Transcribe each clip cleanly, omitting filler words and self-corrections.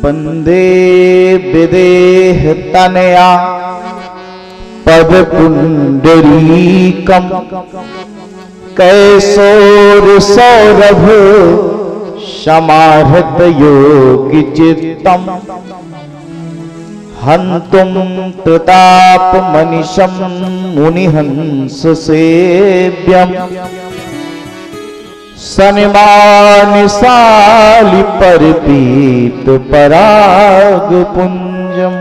वंदे विदेह तनया पदपुंडरीकम् कैसोर सौरभ समाहृत योगी चित्तम् हन्तुं प्रताप मनिशं मुनिहंस सेव्यम् सनिमानिशालि परिपीत पराग पुंजम्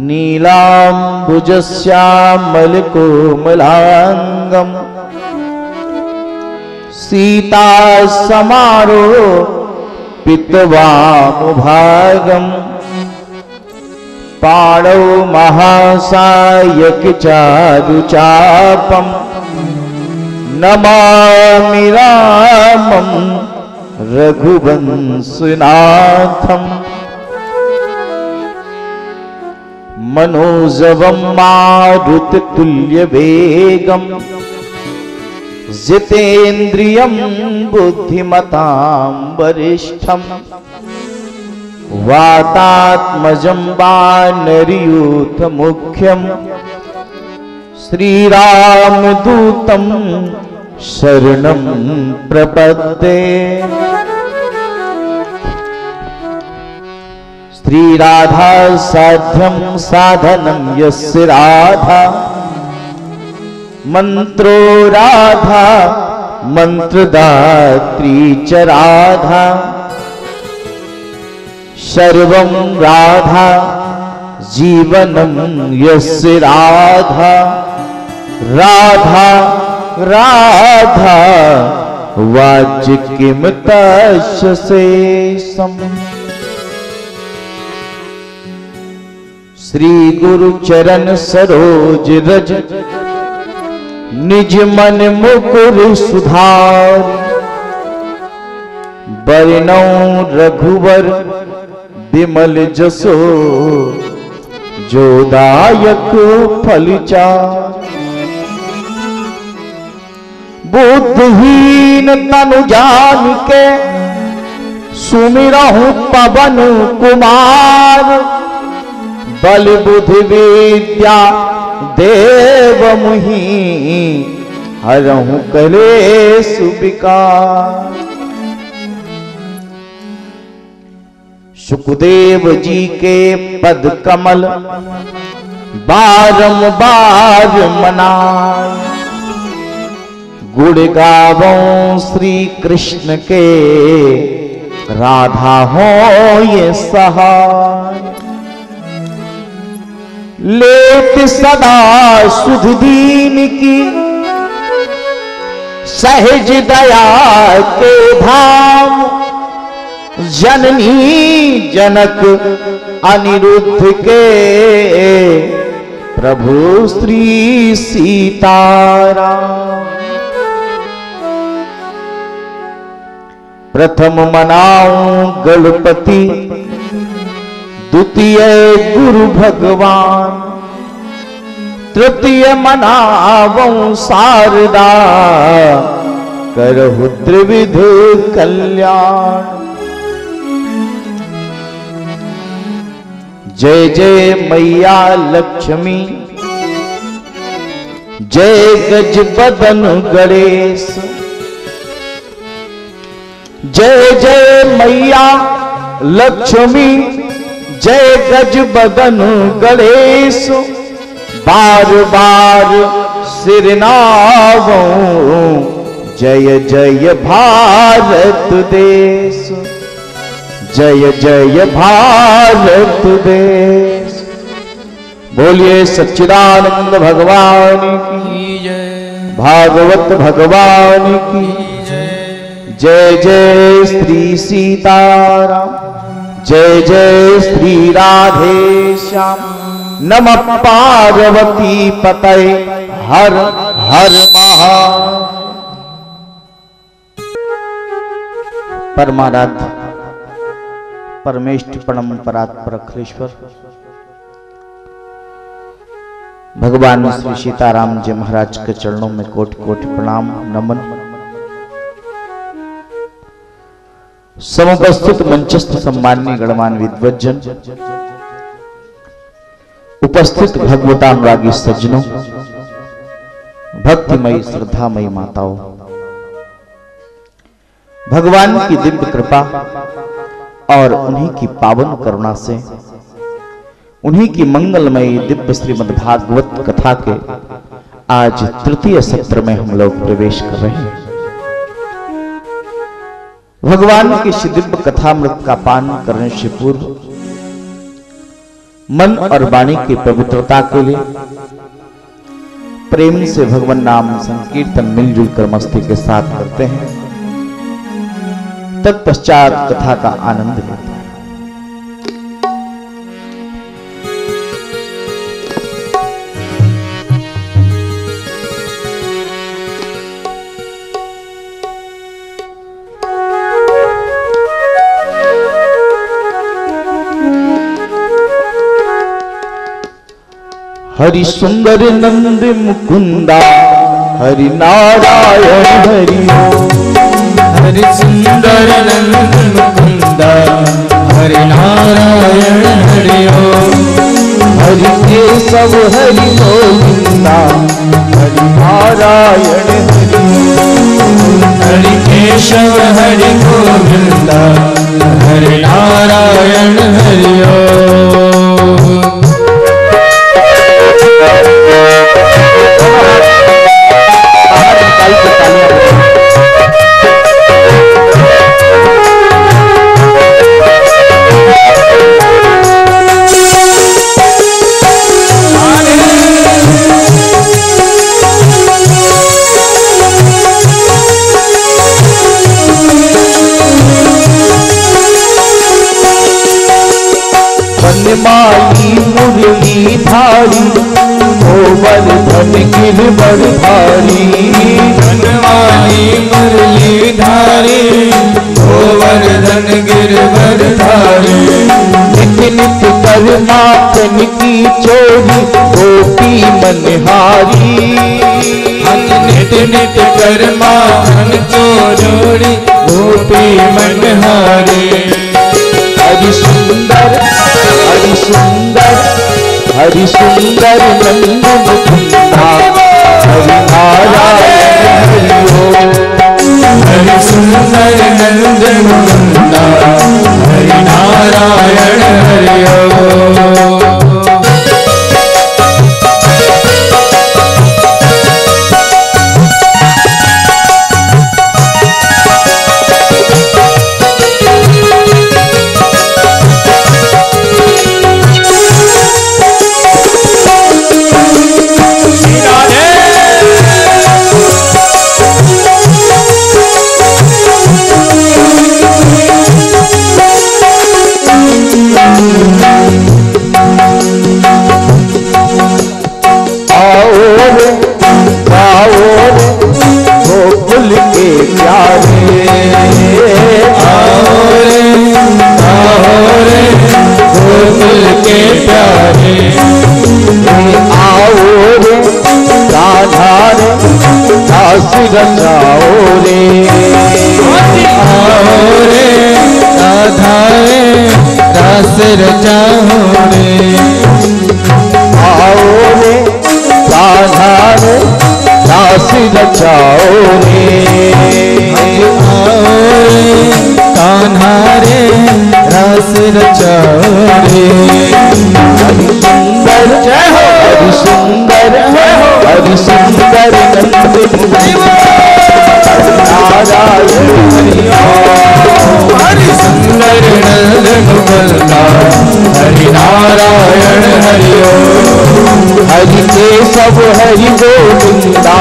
नीलाम्बुजश्यामल कोमलांगम् सीता समारोपितवामुभागम् पाणौ महासायक चारुचापम् नमामि रामं रघुवंशनाथम् मनोजवं मारुततुल्यवेगम् जितेन्द्रियं बुद्धिमतां वरिष्ठम् वातात्मजं वानरयूथमुख्यं श्रीरामदूतं शरणं प्रपद्ये। श्रीराधा साध्यं साधनं यस्य राधा मंत्रो राधा मंत्रदात्री च राधा सर्वं राधा जीवनं यस्य राधा राधा राधा वाचिकिं तस्य शेषम्। श्री गुरु चरण सरोज रज निज मन मुकुर सुधार बरनौ रघुवर विमल जसो जोदायक फलचार। बुद्धिहीन तनु जानिके सुमिरहु पवन कुमार बल बुद्धि विद्या देव मुहि हरहु कलेश विकार। सुखदेव जी के पद कमल बारंबार मनाए गुण गावों श्री कृष्ण के राधा हो ये सहाय। लेत सदा सुध दीन की सहज दया के धाम जननी जनक अनिरुद्ध के प्रभु श्री सीताराम। प्रथम मनाऊं गणपति द्वितीय गुरु भगवान तृतीय मनावं शारदा करहु त्रिविध कल्याण। जय जय मैया लक्ष्मी जय गज बदन गणेश जय जय मैया लक्ष्मी जय गज बदन गणेश बार बार सिर नावों जय जय भारत देश जय जय भारत देश। बोलिए सच्चिदानंद भगवान की जय भागवत भगवान की जय जय श्री सीताराम जय जय श्री राधे श्याम। नमः पार्वती पतये हर हर महादेव। परमाराध्य परमेष्ठ परम परात्पर अखिलेश्वर भगवान श्री सीताराम जी महाराज के चरणों में कोटि कोटि प्रणाम नमन। समुपस्थित मंचस्थ सम्माननीय गणमान्य विद्वज्जन, उपस्थित भगवतानुरागी सज्जनों, भक्तिमयी श्रद्धामयी माताओं, भगवान की दिव्य कृपा और उन्हीं की पावन करुणा से उन्हीं की मंगलमयी दिव्य श्रीमद् भागवत कथा के आज तृतीय सत्र में हम लोग प्रवेश कर रहे हैं। भगवान की श्री दिव्य कथामृत का पान करने से पूर्व मन और वाणी की पवित्रता के लिए प्रेम से भगवान नाम संकीर्तन मिलजुल कर मस्ती के साथ करते हैं। तत्पश्चात कथा का आनंद लेते हैं। हरि सुंदर नंद मुकुंदा हरि नारायण हरि हरि सुंदर नंद मुकुंदा हरि नारायण हरि हरि केशव हरि गोविंदा हरि नारायण हरि हरि केशव हरि गोविंदा हरि नारायण हरि माली मुरली धारी गोवर्धन गिरवर धारी, बनवाली मुरली धारी गोवर्धन गिरवर धारी, नित नित कर माखन की चोरी गोपी मनहारी, नित नित कर माखन को जोड़ी गोपी मनहारी। हरि सुंदर हरि सुंदर हरि सुंदर नंद मुकुंदा हरि नारायण हरि हरि सुंदर नंद मुकुंदा हरि नारायण हरि रचाओ रे आओ रे राधारे रास रचाओ रे आओ रे राधारे रास रचाओ रे आओ रे कान्हारे रास रचाओ रे। हरि सुंदर जय हो हरि सुंदर है हो हरि सुंदर नंद नारायण हरि सुंदर नंद मुकुंदा हरि नारायण हरि हरि केशव हरि गोविंदा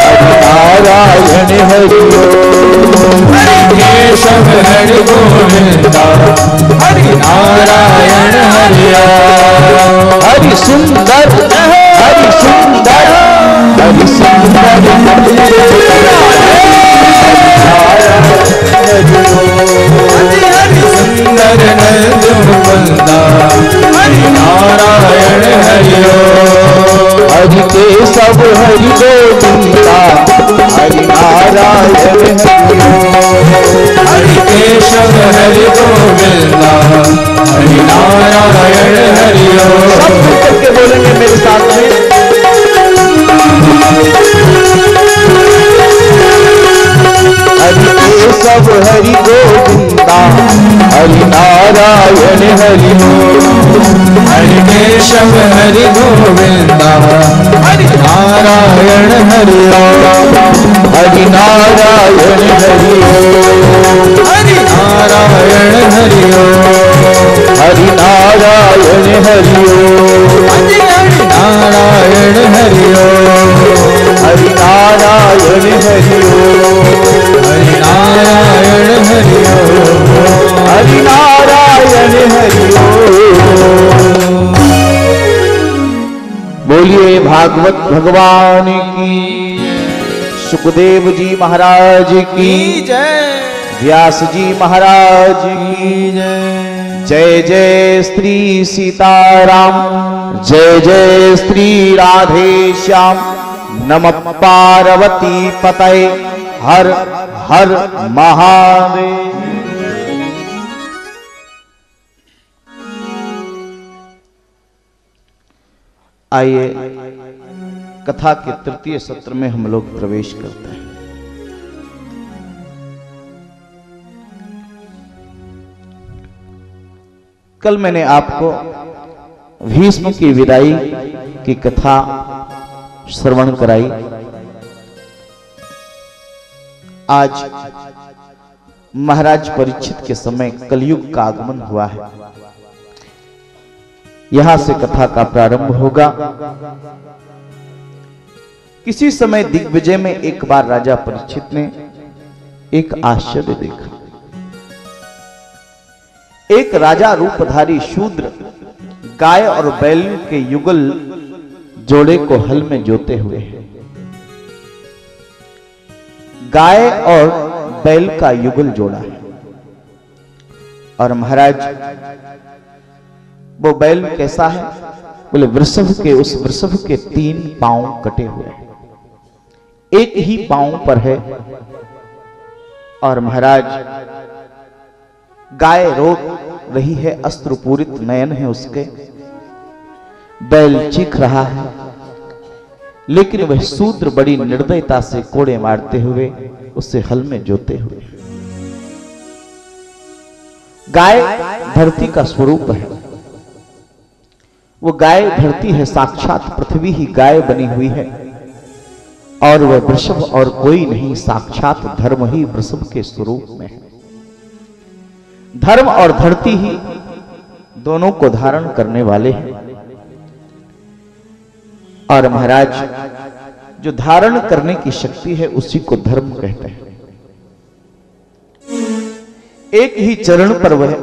हरि नारायण हरि हरि केशव हरि गोविंदा हरि नारायण हरि हरि सुंदर हरि सुंदर हरि सुंदर हरि सुंदर नंद मुकुंदा हरि नारायण हरि हरि केशव हरि गोविंदा हरि नारायण हरि हरि केशव सब मिल करके बोलेंगे मेरे साथ में। हरि केशव हरि गोविंदा हरि नारायण हरि हरि केशव हरि गोविंदा हरि नारायण हरि हरि नारायण हरि हरि नारायण हरि हरि नारायण हरि हरि नारायण हरि हरि नारायण हरि हरि नारायण हरि हरि नारायण हरि। बोलिए भागवत भगवान की, सुखदेव जी महाराज की जय, व्यास जी महाराज की जय। जय जय श्री सीताराम, जय जय श्री राधे श्याम। नमः पार्वती पतये, हर हर महादेव। आइए कथा के तृतीय सत्र में हम लोग प्रवेश करते हैं। कल मैंने आपको भीष्म की विदाई की कथा श्रवण कराई। आज महाराज परीक्षित के समय कलयुग का आगमन हुआ है। यहां से कथा का प्रारंभ होगा। किसी समय दिग्विजय में एक बार राजा परीक्षित ने एक आश्चर्य देखा। एक राजा रूपधारी शूद्र गाय और बैल के युगल जोड़े को हल में जोते हुए है। गाय और बैल का युगल जोड़ा है और महाराज वो बैल कैसा है? बोले वृषभ के, उस वृषभ के 3 पांव कटे हुए हैं, एक ही पांव पर है। और महाराज गाय रो रही है, अस्त्रपूरित नयन है उसके, बैल चीख रहा है, लेकिन वह शूद्र बड़ी निर्दयता से कोड़े मारते हुए उसे हल में जोते हुए। गाय धरती का स्वरूप है। वो गाय धरती है, साक्षात पृथ्वी ही गाय बनी हुई है। और वह वृषभ और कोई नहीं, साक्षात धर्म ही वृषभ के स्वरूप में है। धर्म और धरती ही दोनों को धारण करने वाले हैं। और महाराज जो धारण करने की शक्ति है उसी को धर्म कहते हैं। एक ही चरण पर वह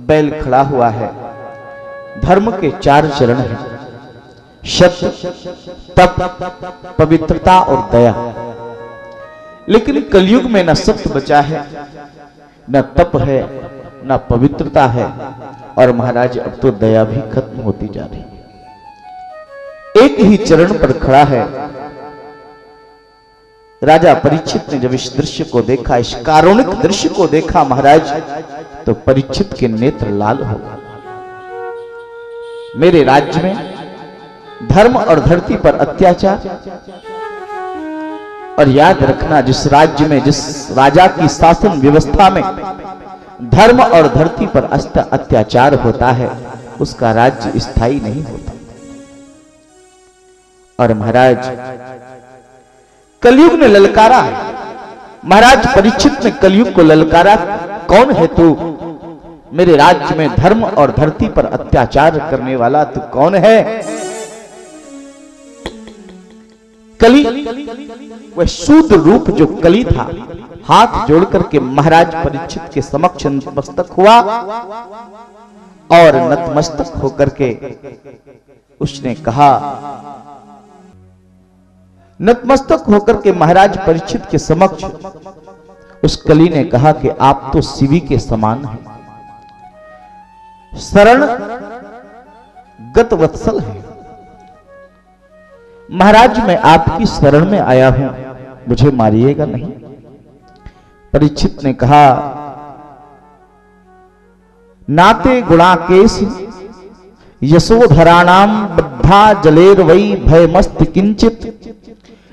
बैल खड़ा हुआ है। धर्म के 4 चरण हैं, सत्य, तप, पवित्रता और दया। लेकिन कलयुग में न सत्य बचा है, न तप है, न पवित्रता है, और महाराज अब तो दया भी खत्म होती जा रही है। एक ही चरण पर खड़ा है। राजा परीक्षित ने जब इस दृश्य को देखा, इस कारुणिक दृश्य को देखा महाराज, तो परीक्षित के नेत्र लाल हो गए। मेरे राज्य में धर्म और धरती पर अत्याचार, और याद रखना जिस राज्य में, जिस राजा की शासन व्यवस्था में धर्म और धरती पर अत्याचार होता है, उसका राज्य स्थायी नहीं होता। और महाराज कलयुग ने ललकारा है। महाराज परीक्षित ने कलयुग को ललकारा, कौन है तू? मेरे राज्य में धर्म और धरती पर अत्याचार करने वाला तू कौन है? कली, वह शूद्र रूप जो कली था, हाथ जोड़ करके महाराज परीक्षित के समक्ष नतमस्तक हुआ और नतमस्तक होकर के उसने कहा, नतमस्तक होकर के महाराज परीक्षित के समक्ष उस कली ने कहा कि आप तो शिवी के समान हैं, शरण गत वत्सल है। महाराज मैं आपकी शरण में आया हूं, मुझे मारिएगा नहीं। परीक्षित ने कहा, नाते गुणाकेश यशोधराणाम बद्धा जलेर वै भयमस्त किंचित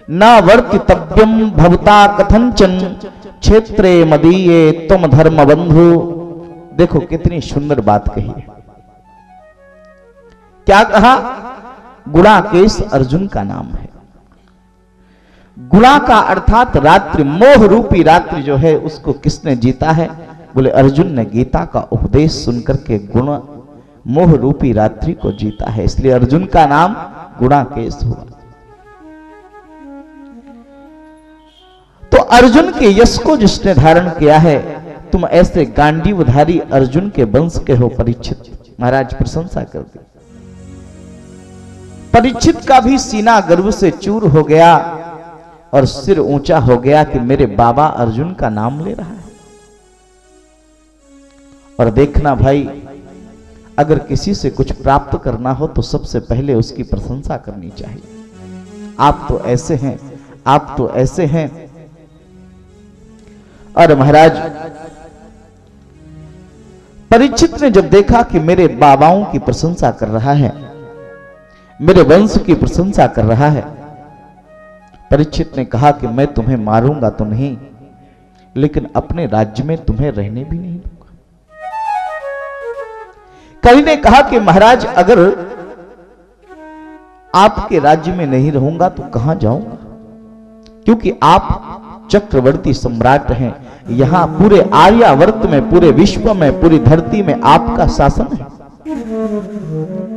न वर्तितव्यम भवता कथंचन क्षेत्रे मदीये तुम धर्म बंधु। देखो कितनी सुंदर बात कही है। क्या कहा? गुणाकेश अर्जुन का नाम है। गुणा का अर्थात रात्रि, मोह रूपी रात्रि जो है उसको किसने जीता है? बोले अर्जुन ने गीता का उपदेश सुनकर के गुण मोह रूपी रात्रि को जीता है, इसलिए अर्जुन का नाम गुणाकेश हुआ। तो अर्जुन के यश को जिसने धारण किया है, तुम ऐसे गांडीवधारी अर्जुन के वंश के हो परीक्षित। महाराज प्रशंसा कर दी। परीक्षित का भी सीना गर्व से चूर हो गया और सिर ऊंचा हो गया कि मेरे बाबा अर्जुन का नाम ले रहा है। और देखना भाई, अगर किसी से कुछ प्राप्त करना हो तो सबसे पहले उसकी प्रशंसा करनी चाहिए। आप तो ऐसे हैं, आप तो ऐसे हैं। और महाराज परीक्षित ने जब देखा कि मेरे बाबाओं की प्रशंसा कर रहा है, मेरे वंश की प्रशंसा कर रहा है, परीक्षित ने कहा कि मैं तुम्हें मारूंगा तो नहीं, लेकिन अपने राज्य में तुम्हें रहने भी नहीं दूंगा। कवि ने कहा कि महाराज अगर आपके राज्य में नहीं रहूंगा तो कहां जाऊंगा, क्योंकि आप चक्रवर्ती सम्राट हैं। यहां पूरे आर्यावर्त में, पूरे विश्व में, पूरी धरती में आपका शासन है,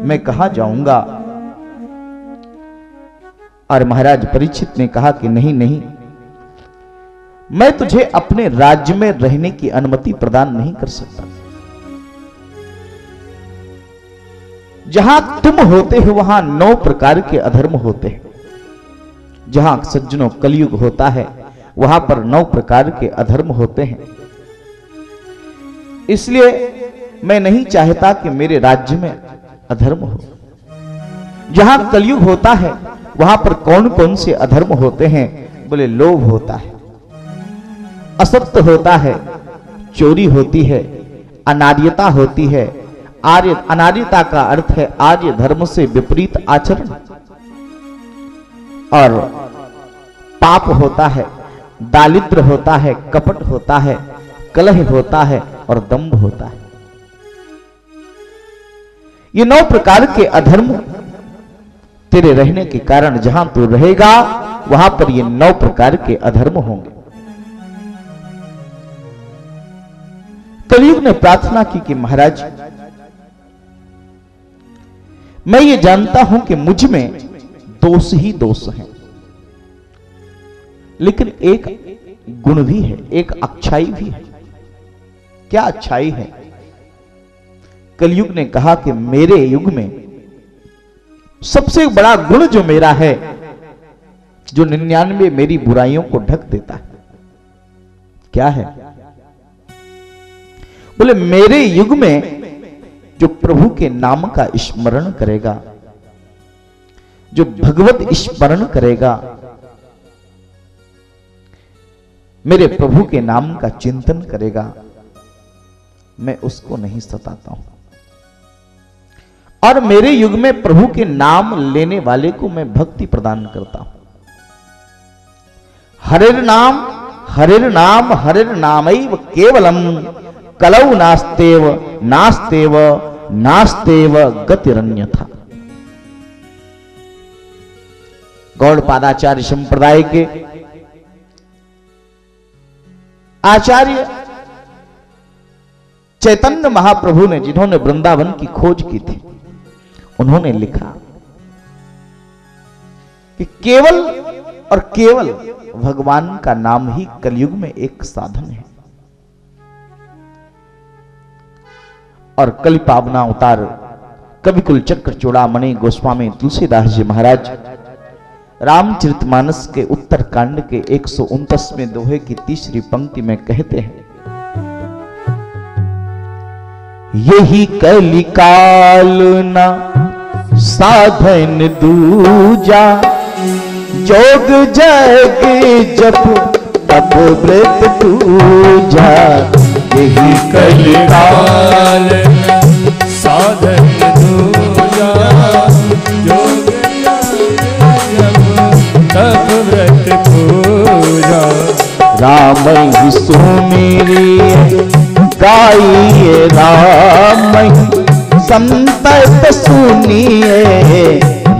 मैं कहां जाऊंगा। और महाराज परीक्षित ने कहा कि नहीं नहीं, मैं तुझे अपने राज्य में रहने की अनुमति प्रदान नहीं कर सकता। जहां तुम होते हो वहां 9 प्रकार के अधर्म होते हैं। जहां सज्जनों कलयुग होता है वहां पर 9 प्रकार के अधर्म होते हैं। इसलिए मैं नहीं चाहता कि मेरे राज्य में अधर्म हो। जहां कलयुग होता है वहां पर कौन कौन से अधर्म होते हैं? बोले लोभ होता है, असत्य होता है, चोरी होती है, अनार्यता होती है। अनार्यता का अर्थ है आर्य धर्म से विपरीत आचरण। और पाप होता है, दारिद्र्य होता है, कपट होता है, कलह होता है और दंभ होता है। ये 9 प्रकार के अधर्म तेरे रहने के कारण जहां तू रहेगा वहां पर ये 9 प्रकार के अधर्म होंगे। कलयुग ने प्रार्थना की कि महाराज मैं ये जानता हूं कि मुझ में दोष ही दोष हैं, लेकिन एक गुण भी है, एक अच्छाई भी है। क्या अच्छाई है? कलयुग ने कहा कि मेरे युग में सबसे बड़ा गुण जो मेरा है, जो 99 मेरी बुराइयों को ढक देता है, क्या है? बोले मेरे युग में जो प्रभु के नाम का स्मरण करेगा, जो भगवत स्मरण करेगा, मेरे प्रभु के नाम का चिंतन करेगा, मैं उसको नहीं सताता हूं। और मेरे युग में प्रभु के नाम लेने वाले को मैं भक्ति प्रदान करता हूं। हरिर नाम हरिर नामैव केवलम कलौ नास्तेव नास्तेव नास्तेव गतिरन्यथा। गौड़पादाचार्य संप्रदाय के आचार्य चैतन्य महाप्रभु ने, जिन्होंने वृंदावन की खोज की थी, उन्होंने लिखा कि केवल और केवल भगवान का नाम ही कलयुग में एक साधन है। और कलि पावना अवतार कविकुल चक्र चूड़ामणि गोस्वामी तुलसीदास जी महाराज रामचरितमानस के उत्तर कांड के 129वें दोहे की 3री पंक्ति में कहते हैं, यही कलिकाल न साधन दूजा, जोग जग जप तप व्रत पूजा। यही कलिकाल साधन दूजा, राम ही सुमिरिए गाइए राम ही संतत सुनिए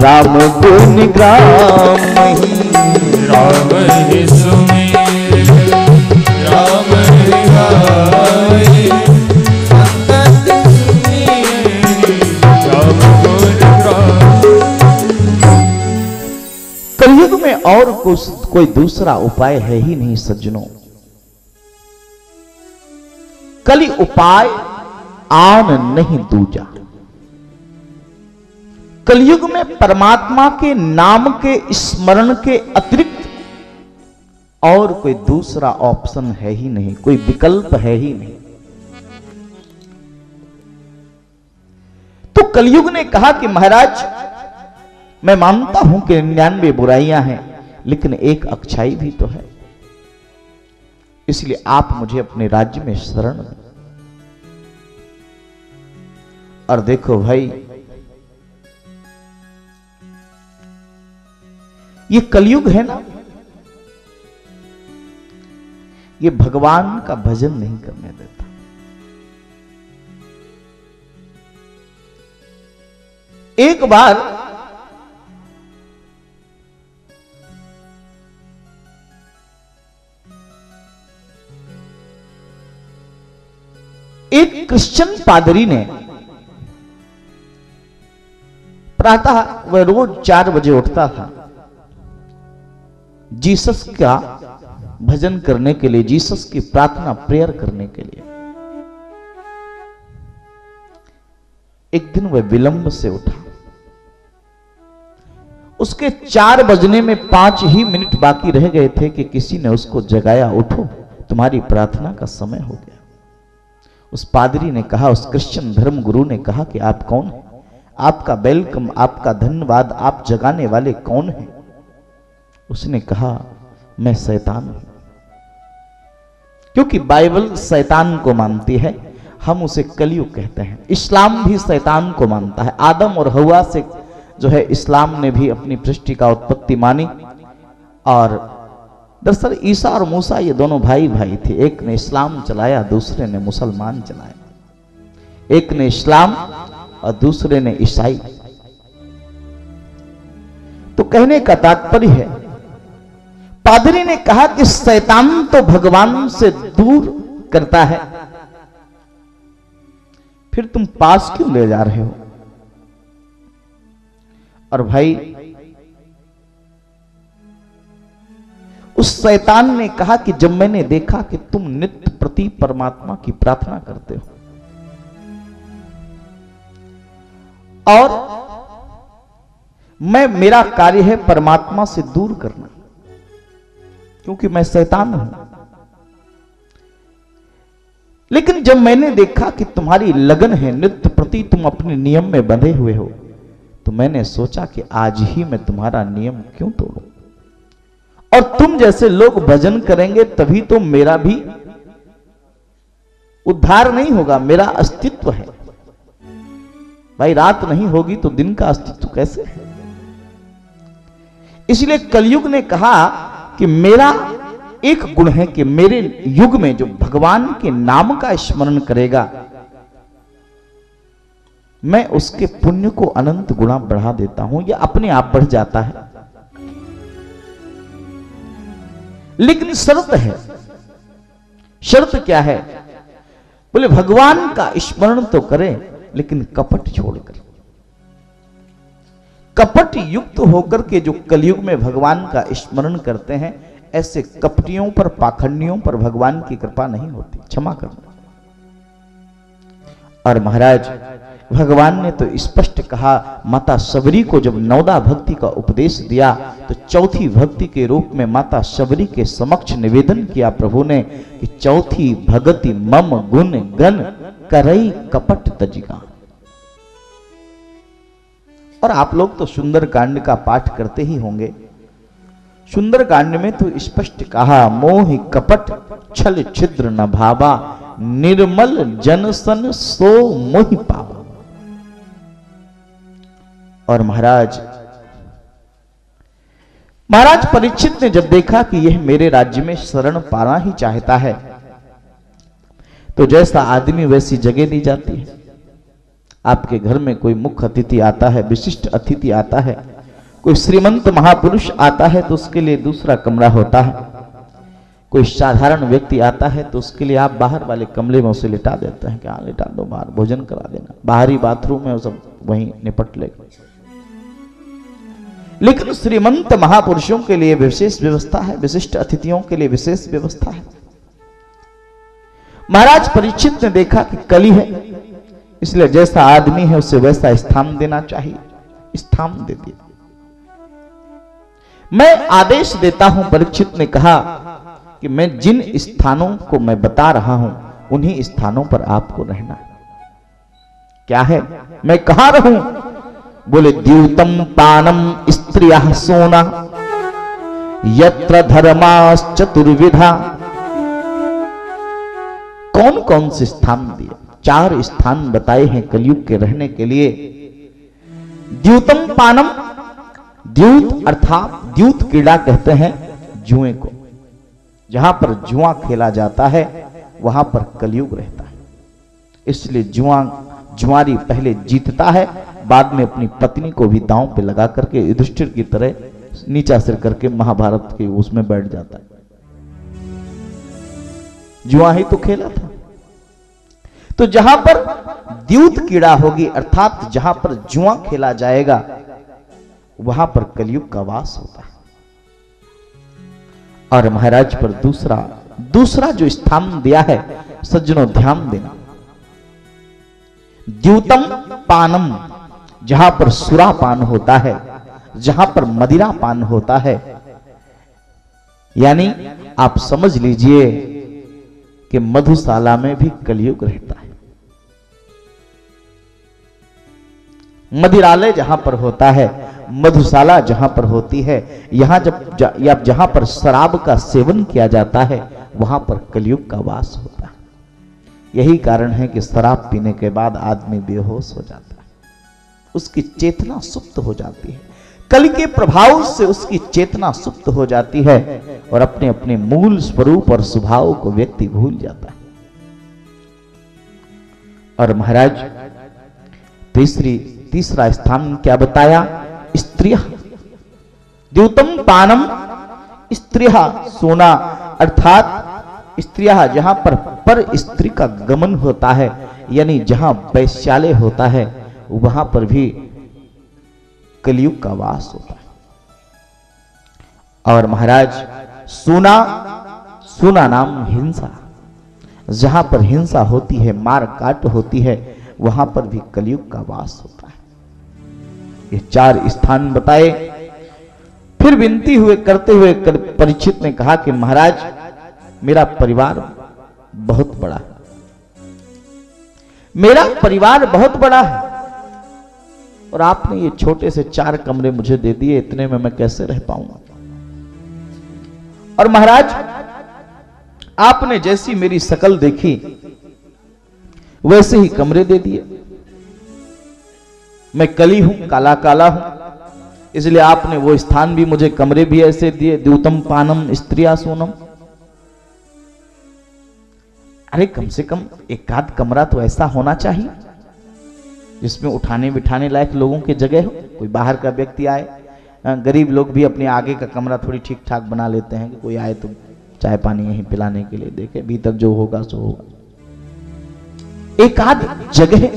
राम गुण ग्राम ही राम ही सुमिरिए राम ही गाए संतत सुनिए राम गुण ग्राम। कलयुग में और कोई दूसरा उपाय है ही नहीं सज्जनों। कली उपाय आन नहीं दूजा। कलयुग में परमात्मा के नाम के स्मरण के अतिरिक्त और कोई दूसरा ऑप्शन है ही नहीं, कोई विकल्प है ही नहीं। तो कलयुग ने कहा कि महाराज मैं मानता हूं कि 99 बुराइयां हैं, लेकिन एक अच्छाई भी तो है, इसलिए आप मुझे अपने राज्य में शरण दें। और देखो भाई, ये कलयुग है ना, ये भगवान का भजन नहीं करने देता। एक बार एक क्रिश्चियन पादरी ने, प्रातः वह रोज 4 बजे उठता था जीसस का भजन करने के लिए, जीसस की प्रार्थना प्रेयर करने के लिए। एक दिन वह विलंब से उठा। उसके 4 बजने में 5 ही मिनट बाकी रह गए थे कि किसी ने उसको जगाया, उठो तुम्हारी प्रार्थना का समय हो गया। उस पादरी ने कहा, उस क्रिश्चियन धर्म गुरु ने कहा कि आप कौन हैं? आपका वेलकम, आपका धन्यवाद, आप जगाने वाले कौन हैं? उसने कहा, मैं शैतान हूं। क्योंकि बाइबल शैतान को मानती है, हम उसे कलयुग कहते हैं। इस्लाम भी शैतान को मानता है। आदम और हवा से जो है इस्लाम ने भी अपनी सृष्टि का उत्पत्ति मानी। और दरअसल ईसा और मूसा ये दोनों भाई भाई थे। एक ने इस्लाम चलाया, दूसरे ने मुसलमान चलाया। एक ने इस्लाम और दूसरे ने ईसाई। तो कहने का तात्पर्य है, पादरी ने कहा कि शैतान तो भगवान से दूर करता है, फिर तुम पास क्यों ले जा रहे हो? और भाई, उस शैतान ने कहा कि जब मैंने देखा कि तुम नित्य प्रति परमात्मा की प्रार्थना करते हो और मेरा कार्य है परमात्मा से दूर करना, क्योंकि मैं शैतान हूं, लेकिन जब मैंने देखा कि तुम्हारी लगन है नित्य प्रति, तुम अपने नियम में बंधे हुए हो, तो मैंने सोचा कि आज ही मैं तुम्हारा नियम क्यों तोड़ूं। और तुम जैसे लोग भजन करेंगे तभी तो मेरा भी उद्धार नहीं होगा, मेरा अस्तित्व है। भाई, रात नहीं होगी तो दिन का अस्तित्व कैसे है? इसलिए कलयुग ने कहा कि मेरा एक गुण है कि मेरे युग में जो भगवान के नाम का स्मरण करेगा, मैं उसके पुण्य को अनंत गुना बढ़ा देता हूं, या अपने आप बढ़ जाता है। लेकिन शर्त है। शर्त क्या है? बोले भगवान का स्मरण तो करें, लेकिन कपट छोड़कर। कपट युक्त होकर के जो कलयुग में भगवान का स्मरण करते हैं, ऐसे कपटियों पर, पाखंडियों पर भगवान की कृपा नहीं होती। क्षमा करना। और महाराज, भगवान ने तो स्पष्ट कहा, माता शबरी को जब 9दा भक्ति का उपदेश दिया, तो चौथी भक्ति के रूप में माता शबरी के समक्ष निवेदन किया प्रभु ने कि चौथी भगति मम गुण गण करई कपट तजिगा। और आप लोग तो सुंदर कांड का पाठ करते ही होंगे। सुंदर कांड में तो स्पष्ट कहा, मोहि कपट छल छिद्र न भावा, निर्मल जनसन सो मोहि पावा। और महाराज, महाराज परीक्षित ने जब देखा कि यह मेरे राज्य में शरण पाना ही चाहता है, तो जैसा आदमी वैसी जगह दी जाती है। आपके घर में कोई मुख्य अतिथि आता है, विशिष्ट अतिथि आता है, कोई श्रीमंत महापुरुष आता है तो उसके लिए दूसरा कमरा होता है। कोई साधारण व्यक्ति आता है तो उसके लिए आप बाहर वाले कमरे में उसे लिटा देते हैं कि हाँ लिटा दो, बाहर भोजन करा देना, बाहरी बाथरूम में सब वहीं निपट लेगा। लेकिन श्रीमंत महापुरुषों के लिए विशेष व्यवस्था है, विशिष्ट अतिथियों के लिए विशेष व्यवस्था है। महाराज परीक्षित ने देखा कि कली है, इसलिए जैसा आदमी है उसे वैसा स्थान देना चाहिए, स्थान दे दिया। मैं आदेश देता हूं, परीक्षित ने कहा कि मैं जिन स्थानों को मैं बता रहा हूं उन्हीं स्थानों पर आपको रहना। क्या है, मैं कहां रहूं? बोले द्यूतम पानम स्त्रियः सोना यत्र धर्माश्चतुर्विधा। कौन कौन से स्थान दिए? 4 स्थान बताए हैं कलयुग के रहने के लिए। द्यूतम पानम, द्यूत अर्थात द्यूत क्रीड़ा कहते हैं जुए को। जहां पर जुआ खेला जाता है वहां पर कलयुग रहता है। इसलिए जुआरी पहले जीतता है, बाद में अपनी पत्नी को भी दांव पे लगा करके युधिष्ठिर की तरह नीचा सिर करके महाभारत के उसमें बैठ जाता है। जुआ ही तो खेला था। तो जहां पर द्यूत कीड़ा होगी अर्थात जहां पर जुआ खेला जाएगा वहां पर कलयुग का वास होता है। और महाराज पर दूसरा जो स्थान दिया है, सज्जनों ध्यान देना, द्यूतम पानम, जहां पर सुरापान होता है, जहां पर मदिरा पान होता है, यानी आप समझ लीजिए कि मधुशाला में भी कलयुग रहता है। मदिरालय जहां पर होता है, मधुशाला जहां पर होती है, यहां जहां पर शराब का सेवन किया जाता है वहां पर कलयुग का वास होता है। यही कारण है कि शराब पीने के बाद आदमी बेहोश हो जाता है, उसकी चेतना सुप्त हो जाती है, कलि के प्रभाव से उसकी चेतना सुप्त हो जाती है और अपने अपने मूल स्वरूप और स्वभाव को व्यक्ति भूल जाता है। और महाराज तीसरा स्थान क्या बताया? स्त्रियः, द्यूतम पानम स्त्रियः सोना, अर्थात स्त्रियः जहां पर स्त्री का गमन होता है, यानी जहां वैश्यालय होता है वहां पर भी कलयुग का वास होता है। और महाराज सोना नाम हिंसा, जहां पर हिंसा होती है, मार काट होती है, वहां पर भी कलयुग का वास होता है। ये 4 स्थान बताए। फिर विनती करते हुए परीक्षित ने कहा कि महाराज मेरा परिवार बहुत बड़ा है, मेरा परिवार बहुत बड़ा है और आपने ये छोटे से 4 कमरे मुझे दे दिए, इतने में मैं कैसे रह पाऊंगा? और महाराज आपने जैसी मेरी शकल देखी वैसे ही कमरे दे दिए। मैं कली हूं, काला काला हूं, इसलिए आपने वो स्थान भी मुझे, कमरे भी ऐसे दिए, द्यूतम पानम स्त्रिया सोनम। अरे कम से कम एक आध कमरा तो ऐसा होना चाहिए जिसमें उठाने बिठाने लायक लोगों की जगह हो। कोई बाहर का व्यक्ति आए, गरीब लोग भी अपने आगे का कमरा थोड़ी ठीक ठाक बना लेते हैं कि कोई आए तो चाय पानी यहीं पिलाने के लिए देखे, भीतर जो होगा सो होगा। एक आध जगह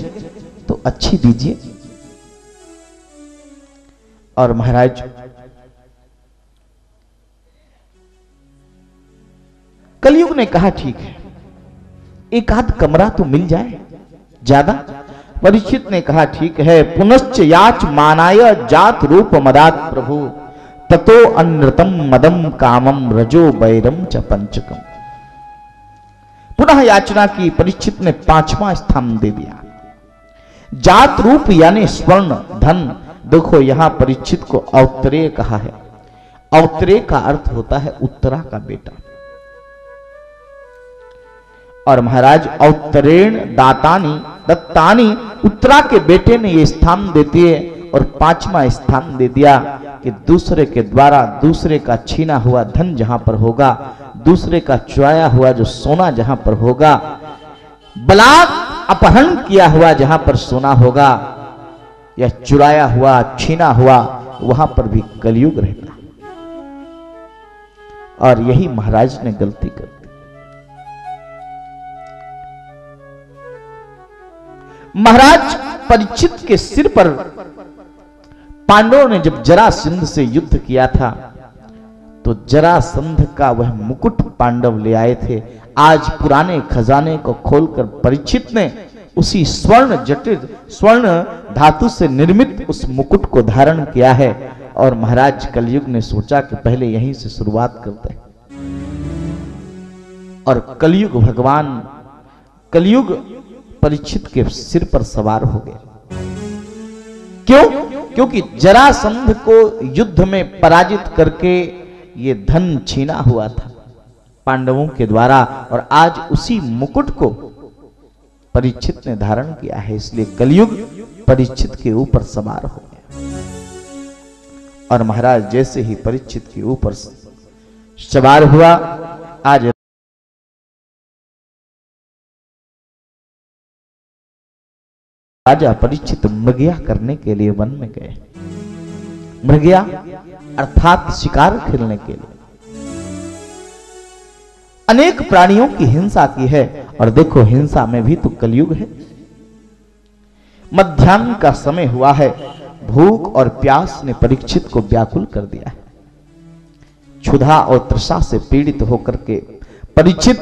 तो अच्छी दीजिए। और महाराज कलयुग ने कहा ठीक है, एक आध कमरा तो मिल जाए, ज्यादा। परीक्षित ने कहा ठीक है। पुनश्च याच मानाय जात रूप मदात प्रभु ततो अनृतम मदम कामम रजो बैरम च पंचकम। पुनः याचना की। परीक्षित ने 5वां स्थान दे दिया, जात रूप यानी स्वर्ण धन। देखो यहां परीक्षित को औत्तरेय कहा है। औत्तरेय का अर्थ होता है उत्तरा का बेटा। और महाराज औत्तरेण दातानी दत्तानी, उत्तरा के बेटे ने यह स्थान देती है। और 5वां स्थान दे दिया कि दूसरे के द्वारा दूसरे का छीना हुआ धन जहां पर होगा, दूसरे का चुराया हुआ जो सोना जहां पर होगा, बलात् अपहरण किया हुआ जहां पर सोना होगा, या चुराया हुआ छीना हुआ, वहां पर भी कलयुग रहता। और यही महाराज ने गलती कर दी। महाराज परीक्षित के सिर पर पांडवों ने जब जरासंध से युद्ध किया था, तो जरासंध का वह मुकुट पांडव ले आए थे। आज पुराने खजाने को खोलकर परीक्षित ने उसी स्वर्ण जटिल स्वर्ण धातु से निर्मित उस मुकुट को धारण किया है। और महाराज कलयुग ने सोचा कि पहले यहीं से शुरुआत करते हैं। और कलयुग भगवान कलयुग परीक्षित के सिर पर सवार हो गए। क्यों? क्योंकि जरासंध को युद्ध में पराजित करके ये धन छीना हुआ था पांडवों के द्वारा, और आज उसी मुकुट को परीक्षित ने धारण किया है। इसलिए कलयुग परीक्षित के ऊपर सवार हो गया। और महाराज जैसे ही परीक्षित के ऊपर सवार हुआ, आज राजा परीक्षित मृगया करने के लिए वन में गए। मृगया अर्थात शिकार खेलने के लिए। अनेक प्राणियों की हिंसा की है। और देखो, हिंसा में भी तो कलयुग है। मध्याह्न का समय हुआ है। भूख और प्यास ने परीक्षित को व्याकुल कर दिया है। क्षुधा और तृषा से पीड़ित होकर के परीक्षित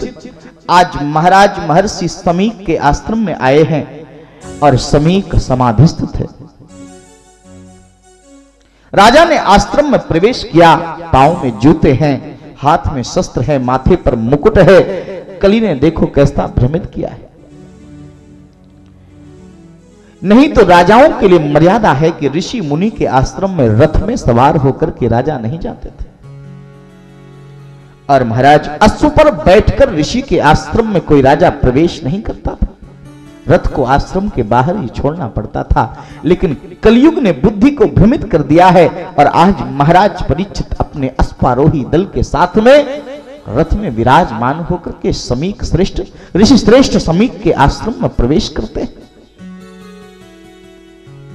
आज महाराज महर्षि समीक के आश्रम में आए हैं। और समीक समाधिस्थ थे। राजा ने आश्रम में प्रवेश किया। पांव में जूते हैं, हाथ में शस्त्र है, माथे पर मुकुट है। कली ने देखो कैसा भ्रमित किया है। नहीं तो राजाओं के लिए मर्यादा है कि ऋषि मुनि के आश्रम में रथ में सवार होकर के राजा नहीं जाते थे। और महाराज अश्व पर बैठकर ऋषि के आश्रम में कोई राजा प्रवेश नहीं करता था। रथ को आश्रम के बाहर ही छोड़ना पड़ता था। लेकिन कलयुग ने बुद्धि को भ्रमित कर दिया है। और आज महाराज परीक्षित अपने अश्वारोही दल के साथ में रथ में विराजमान होकर के समीक श्रेष्ठ ऋषि श्रेष्ठ समीक के आश्रम में प्रवेश करते हैं।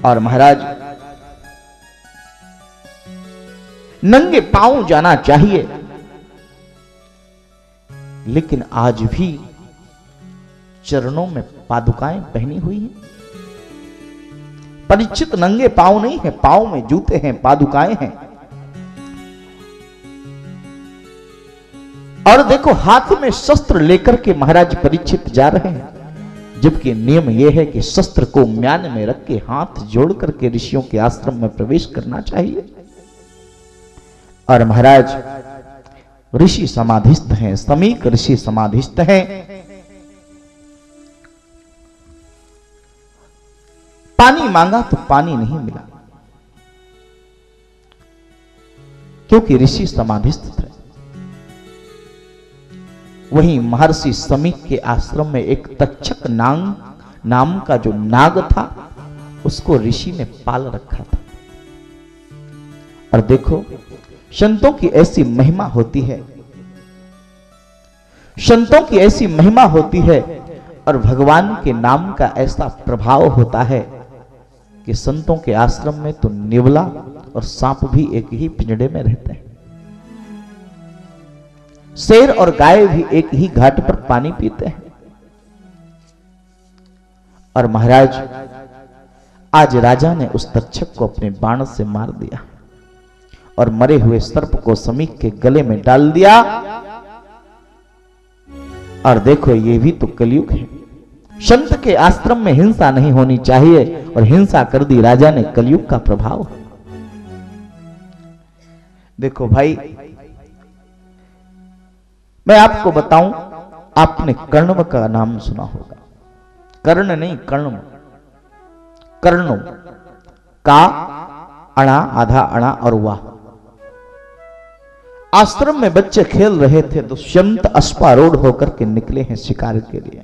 और महाराज नंगे पांव जाना चाहिए, लेकिन आज भी चरणों में पादुकाएं पहनी हुई हैं। परीक्षित नंगे पांव नहीं है, पांव में जूते हैं, पादुकाएं हैं। और देखो, हाथ में शस्त्र लेकर के महाराज परीक्षित जा रहे हैं। जबकि नियम यह है कि शस्त्र को म्यान में रख के हाथ जोड़ करके ऋषियों के आश्रम में प्रवेश करना चाहिए। और महाराज ऋषि समाधिस्थ हैं, समीक ऋषि समाधिस्थ हैं। पानी मांगा तो पानी नहीं मिला, क्योंकि ऋषि समाधिस्थ थे। वहीं महर्षि समीक के आश्रम में एक तक्षक नाम का जो नाग था, उसको ऋषि ने पाल रखा था। और देखो, संतों की ऐसी महिमा होती है, संतों की ऐसी महिमा होती है, और भगवान के नाम का ऐसा प्रभाव होता है कि संतों के आश्रम में तो निवला और सांप भी एक ही पिंजड़े में रहते हैं। शेर और गाय भी एक ही घाट पर पानी पीते हैं। और महाराज आज राजा ने उस तक्षक को अपने बाण से मार दिया और मरे हुए सर्प को समीक के गले में डाल दिया। और देखो, ये भी तो कलयुग है। संत के आश्रम में हिंसा नहीं होनी चाहिए, और हिंसा कर दी राजा ने। कलयुग का प्रभाव। देखो भाई, मैं आपको बताऊं, आपने कर्णव का नाम सुना होगा। कर्ण नहीं, कर्णव। कर्णव का अणा, आधा अणा और वाह। आश्रम में बच्चे खेल रहे थे, दुष्यंत अश्वारूढ़ होकर के निकले हैं शिकार के लिए।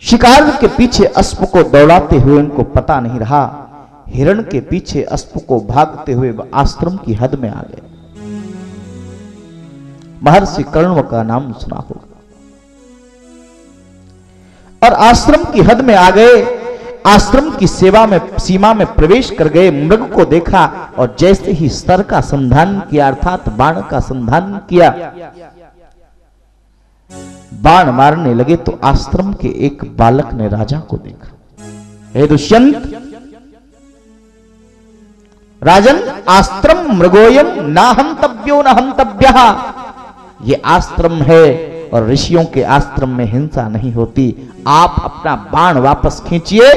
शिकार के पीछे अश्व को दौड़ाते हुए उनको पता नहीं रहा हिरण के पीछे अश्व को भागते हुए वह आश्रम की हद में आ गए। महर्षि कण्व का नाम सुना होगा। और आश्रम की हद में आ गए, आश्रम की सीमा में प्रवेश कर गए। मृग को देखा और जैसे ही स्तर का संधान किया, अर्थात बाण का संधान किया, बाण मारने लगे तो आश्रम के एक बालक ने राजा को देखा। हे दुष्यंत, राजन, आश्रम मृगोयम ना हंतव्यो न हंतव्यः। ये आश्रम है और ऋषियों के आश्रम में हिंसा नहीं होती। आप अपना बाण वापस खींचिए,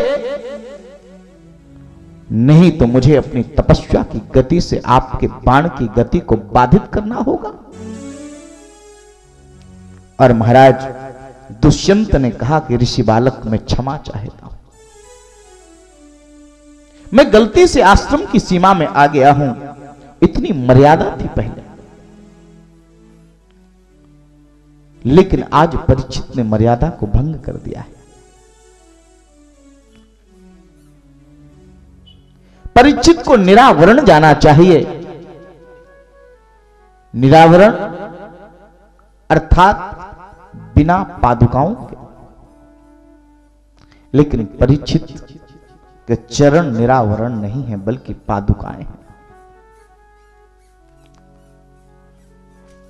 नहीं तो मुझे अपनी तपस्या की गति से आपके बाण की गति को बाधित करना होगा। और महाराज दुष्यंत ने कहा कि ऋषि बालक, मैं क्षमा चाहता हूं, मैं गलती से आश्रम की सीमा में आ गया हूं। इतनी मर्यादा थी पहले, लेकिन आज परीक्षित ने मर्यादा को भंग कर दिया है। परीक्षित को निरावरण जाना चाहिए। निरावरण अर्थात बिना पादुकाओं के, लेकिन परीक्षित के चरण निरावरण नहीं है बल्कि पादुकाएं हैं।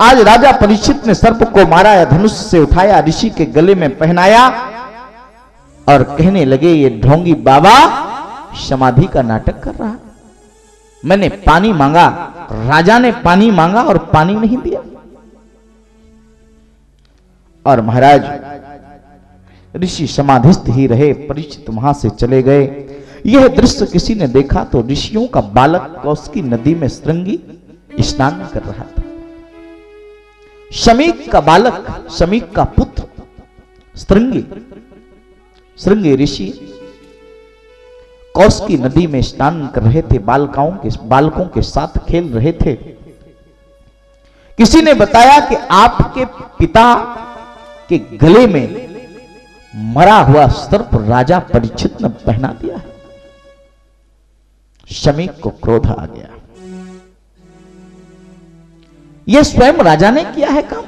आज राजा परीक्षित ने सर्प को मारा या धनुष से उठाया, ऋषि के गले में पहनाया और कहने लगे, ये ढोंगी बाबा समाधि का नाटक कर रहा है। मैंने पानी मांगा, राजा ने पानी मांगा और पानी नहीं दिया। और महाराज ऋषि समाधिस्थ ही रहे, परीक्षित वहां से चले गए। यह दृश्य किसी ने देखा तो ऋषियों का बालक कौशिकी नदी में श्रृंगी स्नान कर रहा था। शमीक का बालक, शमीक का पुत्र श्रृंगी ऋषि कौशिकी नदी में स्नान कर रहे थे, बालकों के साथ खेल रहे थे। किसी ने बताया कि आपके पिता के गले में मरा हुआ सर्प राजा परीक्षित ने पहना दिया है। शमीक को क्रोध आ गया। यह स्वयं राजा ने किया है काम।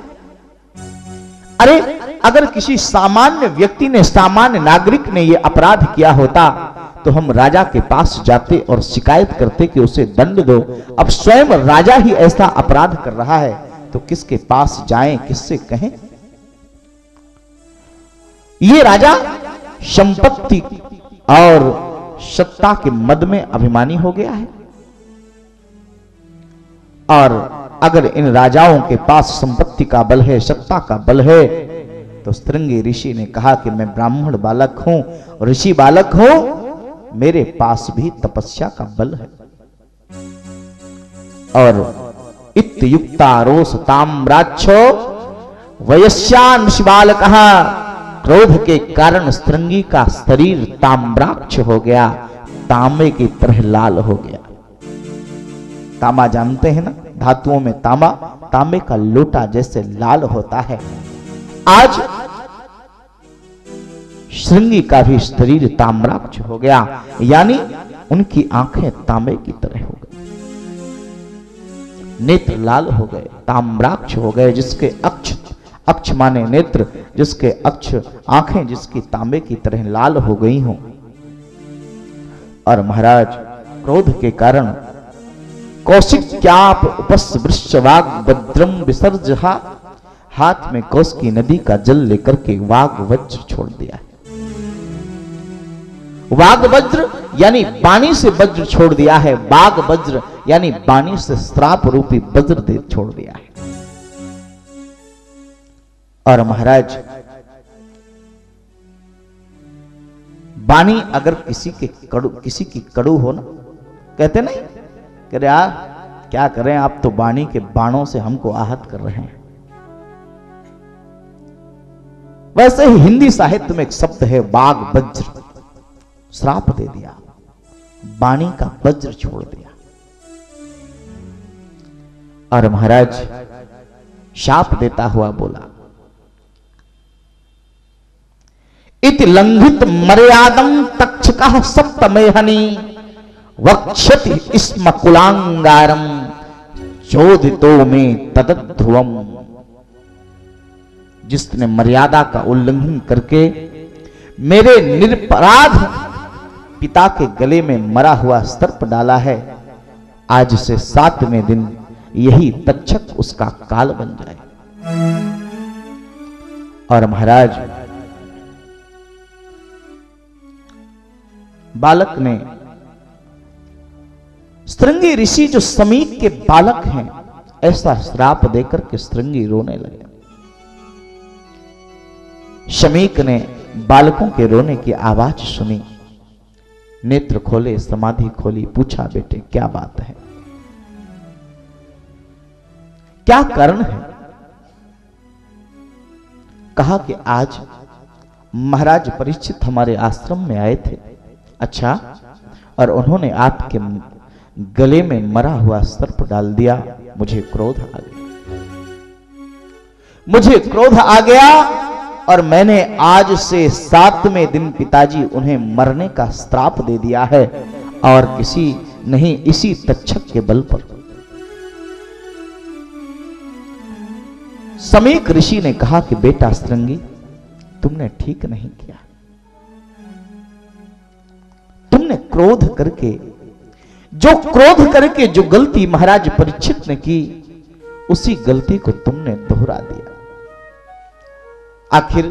अरे अगर किसी सामान्य व्यक्ति ने, सामान्य नागरिक ने यह अपराध किया होता तो हम राजा के पास जाते और शिकायत करते कि उसे दंड दो। अब स्वयं राजा ही ऐसा अपराध कर रहा है तो किसके पास जाएं, किससे कहें? ये राजा संपत्ति और सत्ता के मद में अभिमानी हो गया है। और अगर इन राजाओं के पास संपत्ति का बल है, सत्ता का बल है, तो श्रृंगी ऋषि ने कहा कि मैं ब्राह्मण बालक हूं, ऋषि बालक हूं, मेरे पास भी तपस्या का बल है। और इत्युक्ता रोष ताम्राक्षो वयस्यान शिवाल कहा, क्रोध के कारण श्रृंगी का शरीर ताम्राक्ष हो गया, तांबे की तरह लाल हो गया। तांबा जानते हैं ना, धातुओं में तांबा, तांबे का लोटा जैसे लाल होता है। आज श्रृंगी का भी शरीर ताम्राक्ष हो गया, यानी उनकी आंखें तांबे की तरह हो गई, नेत्र लाल हो गए, ताम्राक्ष हो गए, जिसके अक्ष माने नेत्र, जिसके अक्ष आंखें जिसकी तांबे की तरह लाल हो गई हों। और महाराज क्रोध के कारण कौशिक्याप उपस्वृश्चवाग वज्रम विसर्जहा, हाथ में कौशिकी नदी का जल लेकर के वाग वज्र छोड़ दिया है। वाग वज्र यानी बाणी से वज्र छोड़ दिया है, वाग वज्र यानी बाणी से श्राप रूपी वज्र दे छोड़ दिया है। और महाराज बाणी अगर किसी की कड़ू हो ना, कहते नहीं कि यार क्या करें, आप तो बाणी के बाणों से हमको आहत कर रहे हैं। वैसे ही हिंदी साहित्य में एक शब्द है वाग वज्र, श्राप दे दिया, बाणी का वज्र छोड़ दिया। और महाराज शाप देता हुआ बोला, इति लंघित मर्यादम तक्षकः सप्तमेहनी वक्ष्यति स्म कुलांगारम चोदितो में तदध्रुवम। जिसने मर्यादा का उल्लंघन करके मेरे निरपराध पिता के गले में मरा हुआ सर्प डाला है, आज से 7वें दिन यही तक्षक उसका काल बन जाए। और महाराज बालक ने, श्रृंगी ऋषि जो समीक के बालक हैं, ऐसा श्राप देकर के श्रृंगी रोने लगे। शमीक ने बालकों के रोने की आवाज सुनी, नेत्र खोले, समाधि खोली, पूछा बेटे क्या बात है, क्या कारण है? कहा कि आज महाराज परीक्षित हमारे आश्रम में आए थे। अच्छा, और उन्होंने आपके गले में मरा हुआ सर्प डाल दिया, मुझे क्रोध आ गया, मुझे क्रोध आ गया और मैंने आज से 7वें दिन पिताजी उन्हें मरने का श्राप दे दिया है, और किसी नहीं इसी तक्षक के बल पर। समीक ऋषि ने कहा कि बेटा श्रृंगी, तुमने ठीक नहीं किया, तुमने क्रोध करके जो गलती महाराज परीक्षित ने की, उसी गलती को तुमने दोहरा दिया। आखिर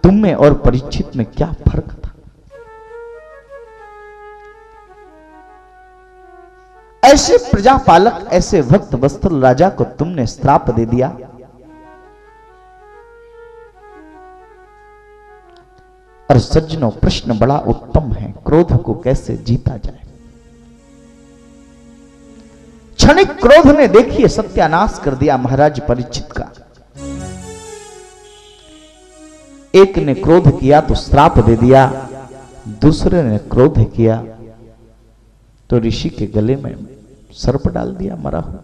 तुम में और परीक्षित में क्या फर्क था? ऐसे प्रजापालक, ऐसे भक्त वत्सल राजा को तुमने श्राप दे दिया। और सज्जनों, प्रश्न बड़ा उत्तम है, क्रोध को कैसे जीता जाए। क्षणिक क्रोध ने देखिए सत्यानाश कर दिया महाराज परीक्षित का। एक ने क्रोध किया तो श्राप दे दिया, दूसरे ने क्रोध किया तो ऋषि के गले में सर्प डाल दिया मरा हुआ।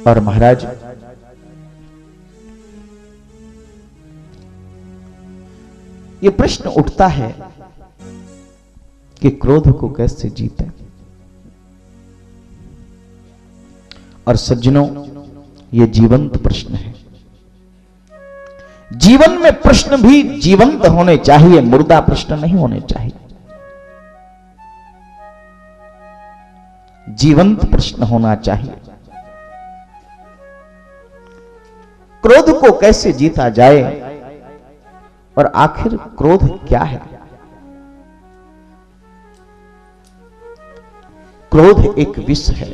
और महाराज ये प्रश्न उठता है कि क्रोध को कैसे जीते। और सज्जनों, ये जीवंत प्रश्न है। जीवन में प्रश्न भी जीवंत होने चाहिए, मुर्दा प्रश्न नहीं होने चाहिए। जीवंत प्रश्न होना चाहिए। क्रोध को कैसे जीता जाए और आखिर क्रोध क्या है? क्रोध एक विष है।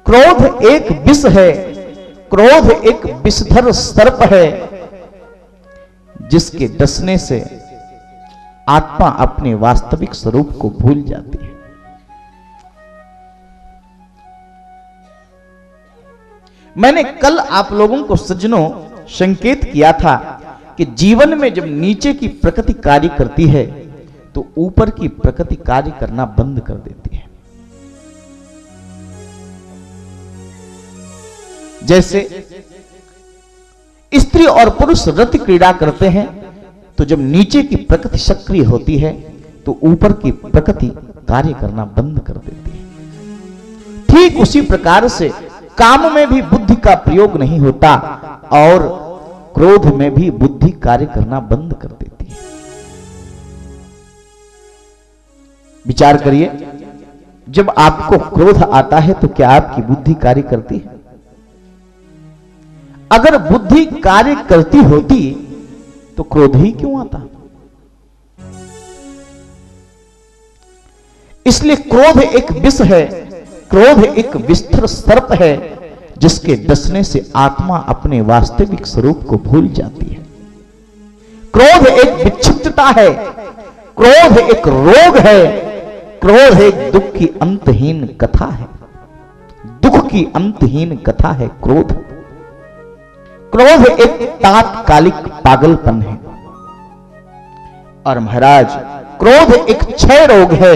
क्रोध एक विष है। क्रोध एक विषधर सर्प है, जिसके डसने से आत्मा अपने वास्तविक स्वरूप को भूल जाती है। मैंने कल आप लोगों को सज्जनों संकेत किया था कि जीवन में जब नीचे की प्रकृति कार्य करती है तो ऊपर की प्रकृति कार्य करना बंद कर देती है। जैसे स्त्री और पुरुष रति क्रीड़ा करते हैं, तो जब नीचे की प्रकृति सक्रिय होती है तो ऊपर की प्रकृति कार्य करना बंद कर देती है। ठीक उसी प्रकार से काम में भी बुद्धि का प्रयोग नहीं होता और क्रोध में भी बुद्धि कार्य करना बंद कर देती है। विचार करिए, जब आपको क्रोध आता है तो क्या आपकी बुद्धि कार्य करती है? अगर बुद्धि कार्य करती होती तो क्रोध ही क्यों आता? इसलिए क्रोध एक विष है, क्रोध एक विस्तर सर्प है, जिसके डसने से आत्मा अपने वास्तविक स्वरूप को भूल जाती है। क्रोध एक विक्षिप्तता है, क्रोध एक रोग है, क्रोध एक दुख की अंतहीन कथा है। दुख की अंतहीन कथा है क्रोध। क्रोध एक तात्कालिक पागलपन है। और महाराज, क्रोध एक क्षय रोग है,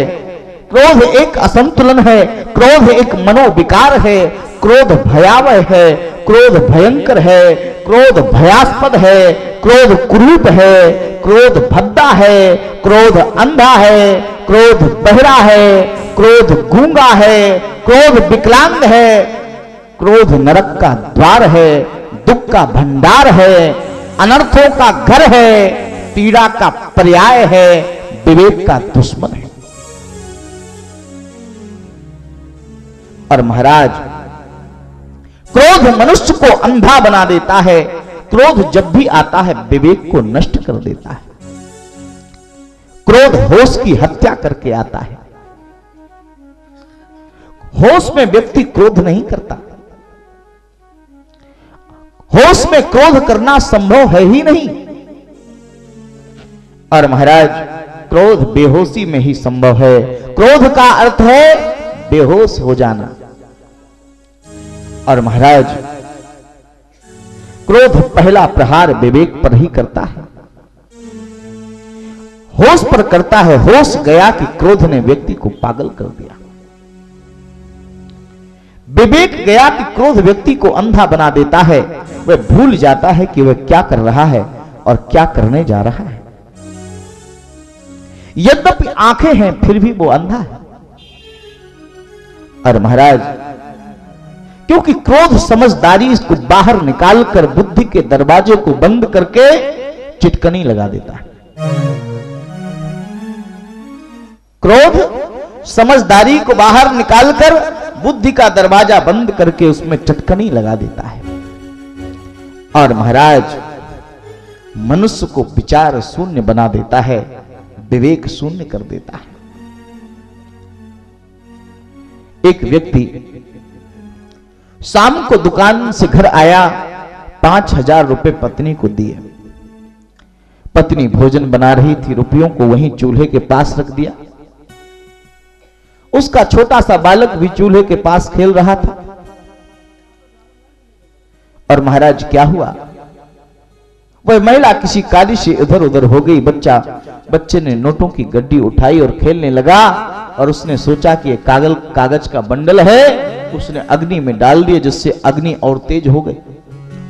क्रोध एक असंतुलन है, क्रोध एक मनोविकार है, क्रोध भयावह है, क्रोध भयंकर है, क्रोध भयास्पद है, क्रोध कुरूप है, क्रोध भद्दा है, क्रोध अंधा है, क्रोध बहरा है, क्रोध गूंगा है, क्रोध विकलांग है, क्रोध नरक का द्वार है, दुख का भंडार है, अनर्थों का घर है, पीड़ा का पर्याय है, विवेक का दुश्मन है। और महाराज, क्रोध मनुष्य को अंधा बना देता है। क्रोध जब भी आता है विवेक को नष्ट कर देता है। क्रोध होश की हत्या करके आता है। होश में व्यक्ति क्रोध नहीं करता। होश में क्रोध करना संभव है ही नहीं। और महाराज, क्रोध बेहोशी में ही संभव है। क्रोध का अर्थ है बेहोश हो जाना। और महाराज, क्रोध पहला प्रहार विवेक पर ही करता है, होश पर करता है। होश गया कि क्रोध ने व्यक्ति को पागल कर दिया। विवेक गया कि क्रोध व्यक्ति को अंधा बना देता है। वह भूल जाता है कि वह क्या कर रहा है और क्या करने जा रहा है। यद्यपि आंखें हैं फिर भी वो अंधा है। और महाराज, क्योंकि क्रोध समझदारी को बाहर निकालकर बुद्धि के दरवाजे को बंद करके चिटकनी लगा देता है। क्रोध समझदारी को बाहर निकालकर बुद्धि का दरवाजा बंद करके उसमें चटकनी लगा देता है। और महाराज, मनुष्य को विचार शून्य बना देता है, विवेक शून्य कर देता है। एक व्यक्ति शाम को दुकान से घर आया, 5,000 रुपए पत्नी को दिए। पत्नी भोजन बना रही थी, रुपयों को वहीं चूल्हे के पास रख दिया। उसका छोटा सा बालक भी चूल्हे के पास खेल रहा था। और महाराज, क्या हुआ? वह महिला किसी कार्य से इधर उधर हो गई। बच्चे ने नोटों की गड्डी उठाई और खेलने लगा। और उसने सोचा कि यह कागज का बंडल है। उसने अग्नि में डाल दिया, जिससे अग्नि और तेज हो गई।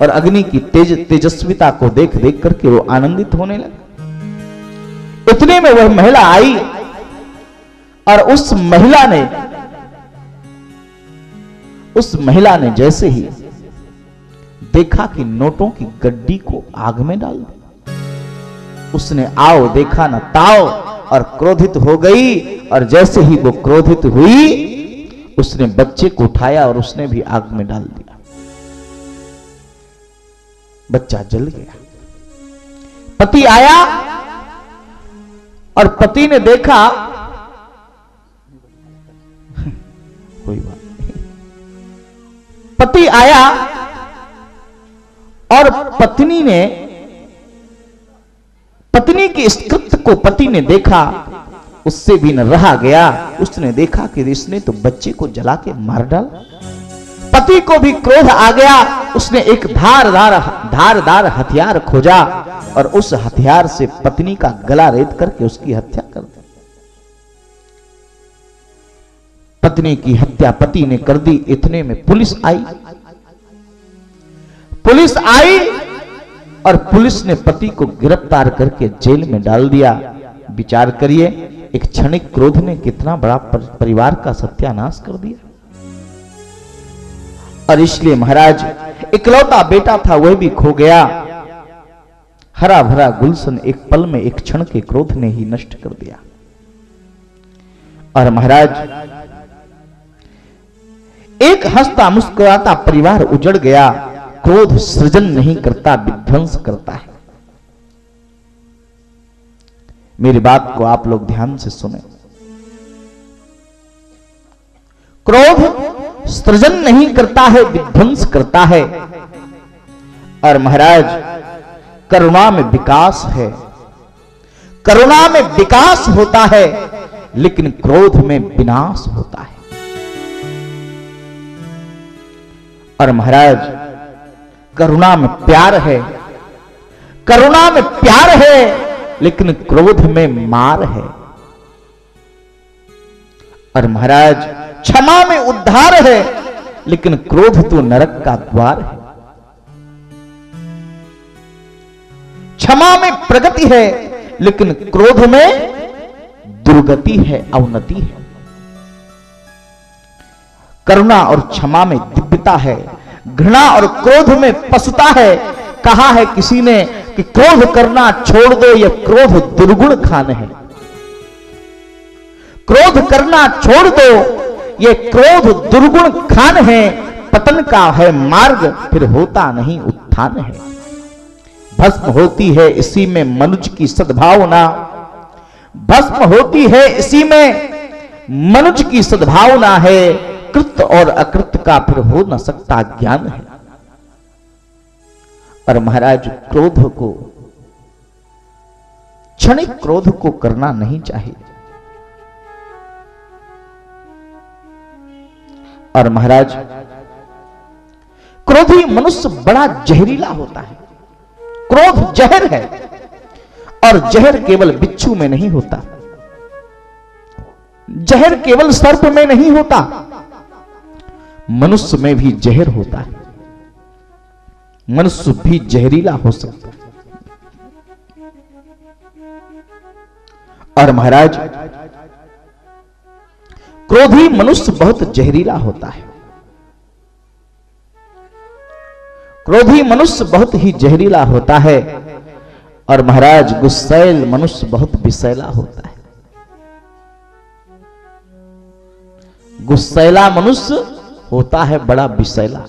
और अग्नि की तेजस्विता को देख देख करके वो आनंदित होने लगा। इतने में वह महिला आई और उस महिला ने जैसे ही देखा कि नोटों की गड्डी को आग में डाल दिया, उसने आओ देखा न ताओ और क्रोधित हो गई। और जैसे ही वो क्रोधित हुई, उसने बच्चे को उठाया और उसने भी आग में डाल दिया। बच्चा जल गया। पति आया और पति ने देखा, कोई बात नहीं। पति आया और पत्नी के इस कृत्य को पति ने देखा, उससे भी न रहा गया। उसने देखा कि इसने तो बच्चे को जला के मार डाला। पति को भी क्रोध आ गया। उसने एक धारदार हथियार खोजा और उस हथियार से पत्नी का गला रेत करके उसकी हत्या कर दी। पत्नी की हत्या पति ने कर दी। इतने में पुलिस आई और पुलिस ने पति को गिरफ्तार करके जेल में डाल दिया। विचार करिए, एक क्षणिक क्रोध ने कितना बड़ा परिवार का सत्यानाश कर दिया। और इसलिए महाराज, इकलौता बेटा था वह भी खो गया। हरा भरा गुलशन एक पल में, एक क्षण के क्रोध ने ही नष्ट कर दिया। और महाराज, एक हंसता मुस्कुराता परिवार उजड़ गया। क्रोध सृजन नहीं करता, विध्वंस करता है। मेरी बात को आप लोग ध्यान से सुने। क्रोध सृजन नहीं करता है, विध्वंस करता है। और महाराज, करुणा में विकास है। करुणा में विकास होता है, लेकिन क्रोध में विनाश होता है। और महाराज, करुणा में प्यार है। करुणा में प्यार है, लेकिन क्रोध में मार है। और महाराज, क्षमा में उद्धार है। लेकिन क्रोध तो नरक का द्वार है। क्षमा में प्रगति है, लेकिन क्रोध में दुर्गति है, अवनति है। करुणा और क्षमा में दिव्यता है, घृणा और क्रोध में पशुता है। कहा है किसी ने कि क्रोध करना छोड़ दो, यह क्रोध दुर्गुण खान है। क्रोध करना छोड़ दो, यह क्रोध दुर्गुण खान है। पतन का है मार्ग, फिर होता नहीं उत्थान है। भस्म होती है इसी में मनुष्य की सद्भावना, भस्म होती है इसी में मनुष्य की सद्भावना है। कृत और अकृत का फिर हो न सकता ज्ञान है। और महाराज क्रोध को, क्षणिक क्रोध को करना नहीं चाहिए। और महाराज क्रोधी मनुष्य बड़ा जहरीला होता है। क्रोध जहर है, और जहर केवल बिच्छू में नहीं होता, जहर केवल सर्प में नहीं होता, मनुष्य में भी जहर होता है। मनुष्य भी जहरीला हो सकता है। और महाराज क्रोधी मनुष्य बहुत जहरीला होता है। क्रोधी मनुष्य बहुत ही जहरीला होता है। और महाराज गुस्सैल मनुष्य बहुत विषैला होता है। गुस्सैला मनुष्य होता है बड़ा विषैला।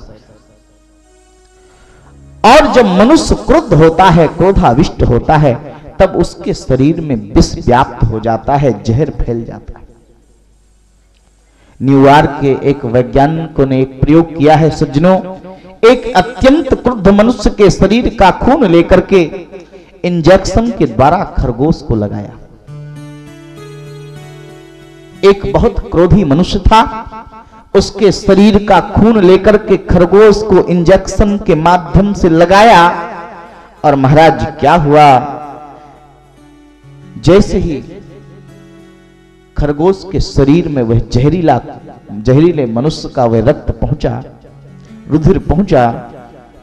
और जब मनुष्य क्रुद्ध होता है, क्रोधाविष्ट होता है, तब उसके शरीर में विष व्याप्त हो जाता है, जहर फैल जाता है। न्यूयॉर्क के एक वैज्ञानिकों ने एक प्रयोग किया है सज्जनों। एक अत्यंत क्रुद्ध मनुष्य के शरीर का खून लेकर के इंजेक्शन के द्वारा खरगोश को लगाया। एक बहुत क्रोधी मनुष्य था, उसके शरीर का खून लेकर के खरगोश को इंजेक्शन के माध्यम से लगाया। और महाराज क्या हुआ, जैसे ही खरगोश के शरीर में वह जहरीले मनुष्य का वह रक्त पहुंचा, रुधिर पहुंचा,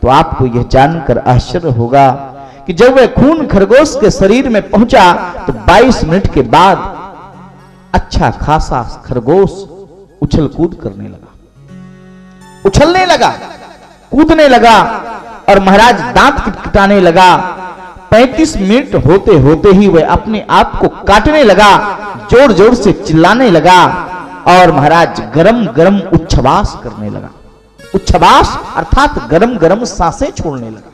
तो आपको यह जानकर आश्चर्य होगा कि जब वह खून खरगोश के शरीर में पहुंचा तो 22 मिनट के बाद अच्छा खासा खरगोश उछल कूद करने लगा, उछलने लगा, कूदने लगा। और महाराज दांत किटकिटाने लगा। 35 मिनट होते होते ही वह अपने आप को काटने लगा, जोर जोर से चिल्लाने लगा। और महाराज गरम गरम उच्छ्वास करने लगा। उच्छ्वास अर्थात गरम गरम सांसें छोड़ने लगा,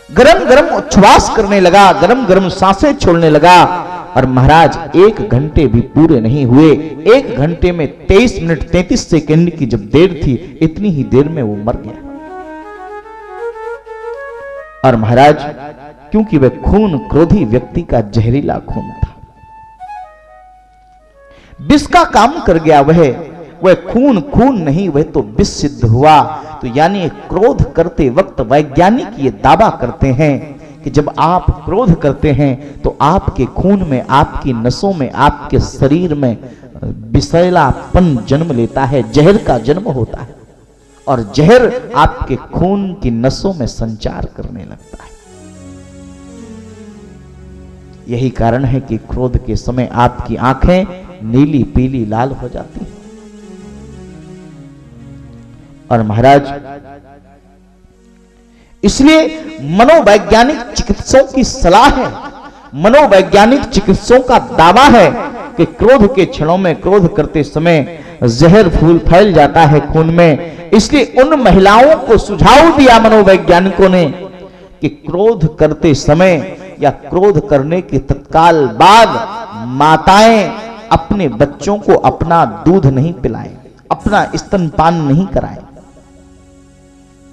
गरम गरम उच्छ्वास करने लगा, गरम गरम सांसें छोड़ने लगा। और महाराज 1 घंटे भी पूरे नहीं हुए, 1 घंटे में 23 मिनट 33 सेकंड की जब देर थी, इतनी ही देर में वो मर गया। और महाराज क्योंकि वह खून क्रोधी व्यक्ति का जहरीला खून था, विष का काम कर गया। वह खून नहीं, वह तो विष सिद्ध हुआ। तो यानी क्रोध करते वक्त वैज्ञानिक ये दावा करते हैं कि जब आप क्रोध करते हैं तो आपके खून में, आपकी नसों में, आपके शरीर में विषैलापन जन्म लेता है, जहर का जन्म होता है। और जहर आपके खून की नसों में संचार करने लगता है। यही कारण है कि क्रोध के समय आपकी आंखें नीली पीली लाल हो जाती हैं। और महाराज इसलिए मनोवैज्ञानिक चिकित्सकों की सलाह है, मनोवैज्ञानिक चिकित्सकों का दावा है कि क्रोध के क्षणों में, क्रोध करते समय जहर फैल जाता है खून में। इसलिए उन महिलाओं को सुझाव दिया मनोवैज्ञानिकों ने कि क्रोध करते समय या क्रोध करने के तत्काल बाद माताएं अपने बच्चों को अपना दूध नहीं पिलाएं, अपना स्तनपान नहीं कराएं,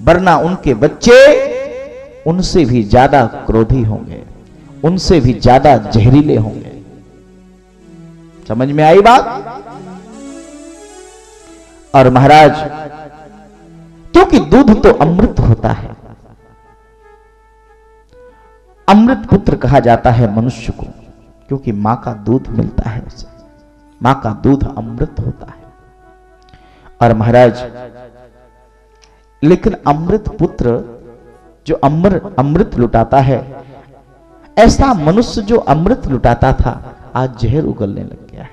वरना उनके बच्चे उनसे भी ज्यादा क्रोधी होंगे, उनसे भी ज्यादा जहरीले होंगे। समझ में आई बात? और महाराज क्योंकि दूध तो अमृत होता है, अमृत पुत्र कहा जाता है मनुष्य को, क्योंकि मां का दूध मिलता है उसे, मां का दूध अमृत होता है। और महाराज लेकिन अमृत पुत्र जो अमृत लुटाता है, ऐसा मनुष्य जो अमृत लुटाता था आज जहर उगलने लग गया है।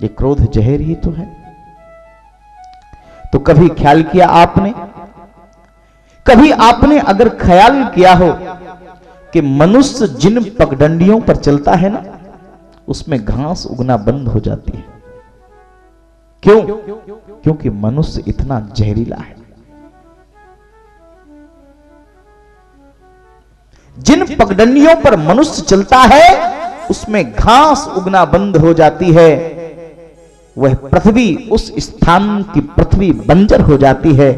ये क्रोध जहर ही तो है। तो कभी ख्याल किया आपने, कभी आपने अगर ख्याल किया हो कि मनुष्य जिन पगडंडियों पर चलता है ना, उसमें घास उगना बंद हो जाती है। क्यों? क्योंकि मनुष्य इतना जहरीला है। जिन पगडंडियों पर मनुष्य चलता है उसमें घास उगना बंद हो जाती है। वह पृथ्वी, उस स्थान की पृथ्वी बंजर हो जाती है।